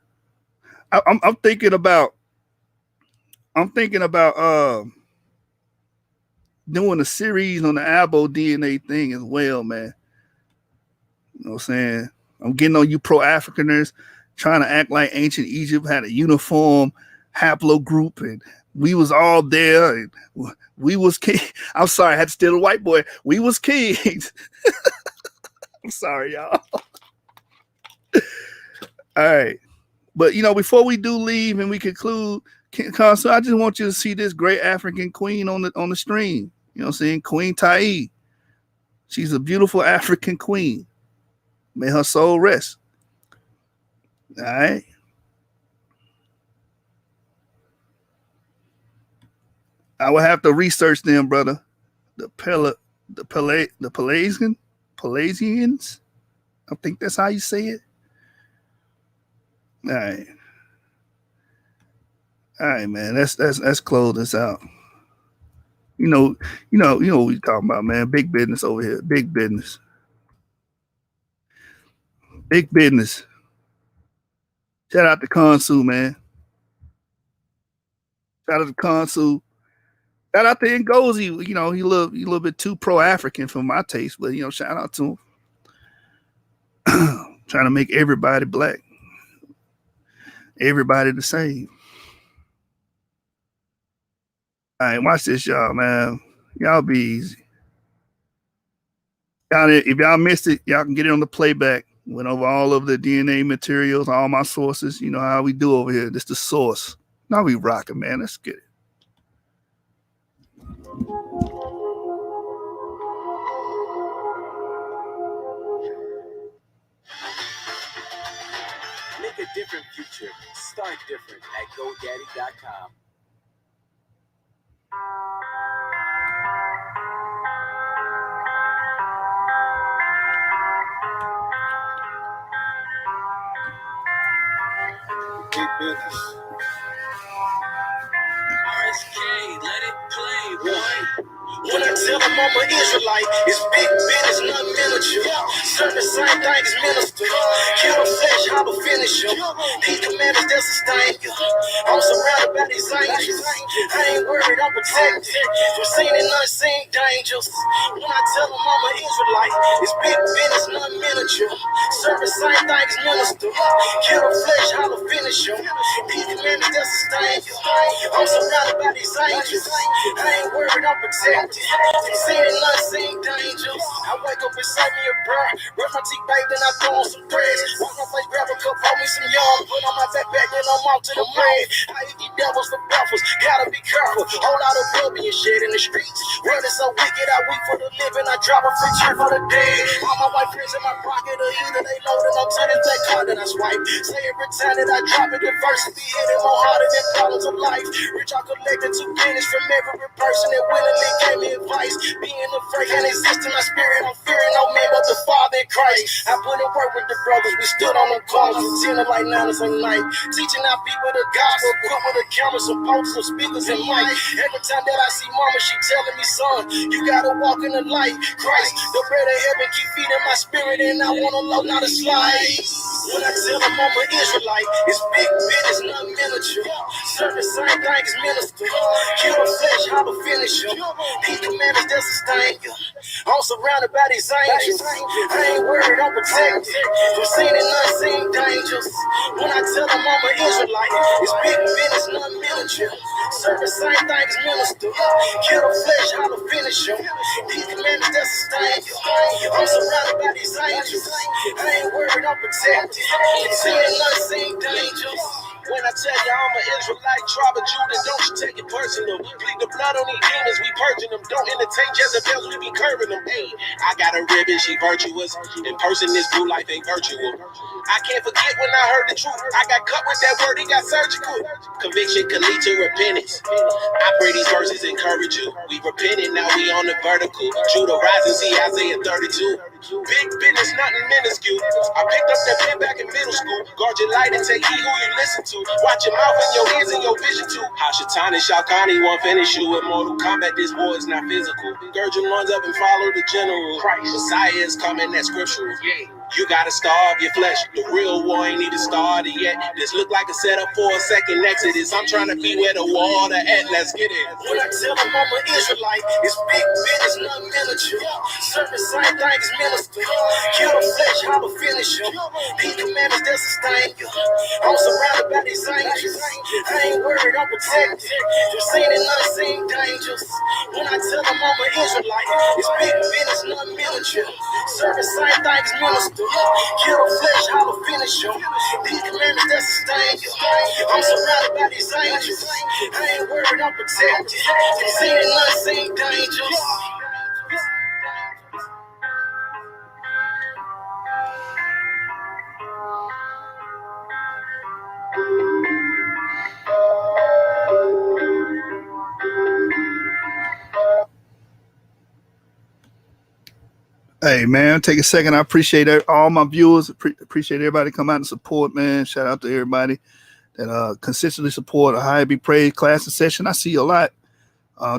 I'm thinking about doing a series on the Abo DNA thing as well, man. You know what I'm saying? I'm getting on you pro-Africaners trying to act like ancient Egypt had a uniform haplogroup and We was all there. And we was king. I'm sorry, I had to steal a white boy. We was kings. I'm sorry, y'all. All right. But, you know, before we do leave and we conclude, Consul, I just want you to see this great African queen on the stream. You know what I'm saying? Queen Tai. She's a beautiful African queen. May her soul rest. All right. I will have to research them, brother. The Pelagians. I think that's how you say it. All right. All right, man. Let's close this out. You know what we talking about, man. Big business over here. Big business. Big business. Shout out to Consul, man. Shout out to Consul. Shout out to NGOZI. You know, he a little bit too pro-African for my taste, but you know, shout out to him. Trying to make everybody black. Everybody the same. All right, watch this, y'all, man. Y'all be easy. If y'all missed it, y'all can get it on the playback. Went over all of the DNA materials, all my sources. You know how we do over here. This the source. Now we rocking, man. Let's get it. Make a different future. Start different at GoDaddy.com. Big business. RSK, let it play, boy. When I tell them I'm an Israelite, it's big business, not miniature. Serve the same thing as minister. Kill the flesh, how to finish them. These commandments that sustain you. I'm surrounded by these angels. I ain't worried, I'm protected from seen and unseen dangers. When I tell them I'm an Israelite, it's big business, not miniature. Serve the same thing as minister. Kill the flesh, how to finish them. These commandments that sustain you. I'm surrounded by these angels. I ain't worried, I'm protected. Seen and unseen dangers. I wake up and say me a prayer. Brush my teeth, babe, then I throw on some threads. Walk my place, grab a cup, pour me some yarn. Put on my backpack, then I'm out to the bread. I eat these devils for breakfast. Gotta be careful. Whole lot of blood being shed in the streets. World is so wicked, I weep for the living. I drop a free check for the dead. All my white friends in my pocket are either they loaded up to this black card that I swipe. Say every time that I drop it, adversity hitting more harder than problems of life. Rich, I collected 2 guineas from every person that willingly gave me advice. Being afraid and existing my spirit, I'm fearing no man but the Father in Christ. I put in work with the brothers, we stood on them calls, pretending like 9 at night. Teaching our people the gospel, equipped with a camera, some posters, some speakers, and mic. Every time that I see mama, she telling me, son, you gotta walk in the light. Christ, the bread of heaven, keep feeding my spirit, and I wanna low, not a slide. When I tell them I'm an Israelite, it's big business, not miniature. Serve the same thing as minister. Kill the flesh, how to finish them. These commandments that sustain you. I'm surrounded by these angels. I ain't worried, I'm protected from seen and unseen dangers. When I tell them I'm an Israelite, it's big business, not miniature. Serve the same thing as minister. Kill the flesh, how to finish them. These commandments that sustain you. I'm surrounded by these angels. I ain't worried, I'm protected from seen and unseen dangers. When I tell you I'm an Israelite, tribe of Judah, don't you take it personal. Bleed the blood on these demons, we purging them. Don't entertain Jezebels, we be curving them. Hey, I got a ribbon, she virtuous. In person, this blue life ain't virtual. I can't forget when I heard the truth. I got cut with that word, he got surgical. Conviction can lead to repentance. I pray these verses encourage you. We repented, now we on the vertical. Judah rising, see Isaiah 32. Big business, nothing minuscule. I picked up that pen back in middle school. Guard your light and take heed who you listen to. Watch your mouth and your ears and your vision too. Hashatan and Shalkani won't finish you. In Mortal Kombat, this war is not physical. Gird your loins up and follow the general. Christ, Messiah is coming, that's scriptural. Yeah. You gotta starve your flesh. The real war ain't even started yet. This look like a setup for a second exodus. I'm trying to be where the water at. Let's get it. When I tell them I'm an Israelite, it's big business, not miniature. Serving same thing as minister. Kill the flesh, how to finish you. These commandments that sustain you. I'm surrounded by these angels. I ain't worried, I'm protected. From seen and unseen dangers. When I tell them I'm an Israelite, it's big business, not miniature. Serving same thing as minister. Kill the flesh, how to finish you. These commandments that sustain you. I'm surrounded by these angels. I ain't worried, I'm protected. From seen and unseen dangers. Hey, man, take a second. I appreciate all my viewers. Appreciate everybody come out and support, man. Shout out to everybody that consistently support a High Be Praised class and session. I see you a lot.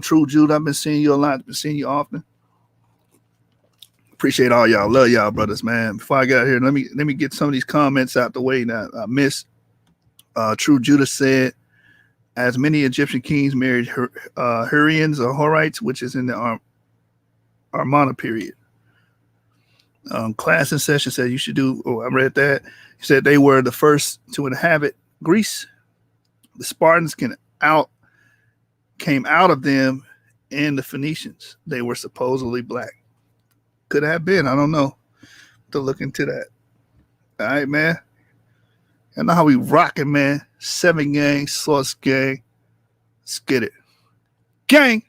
True Jude, I've been seeing you a lot. Been seeing you often. Appreciate all y'all. Love y'all, brothers, man. Before I get out here, let me get some of these comments out the way now. I missed. True Judah said, as many Egyptian kings married Hurrians or Horites, which is in the Armana period. Class and session said you should do. Oh, I read that. He said they were the first to inhabit Greece. The Spartans came out of them, and the Phoenicians. They were supposedly black. Could have been. I don't know. To look into that. All right, man. I know how we rocking, man. 7 gang, Source gang. Let's get it. Gang.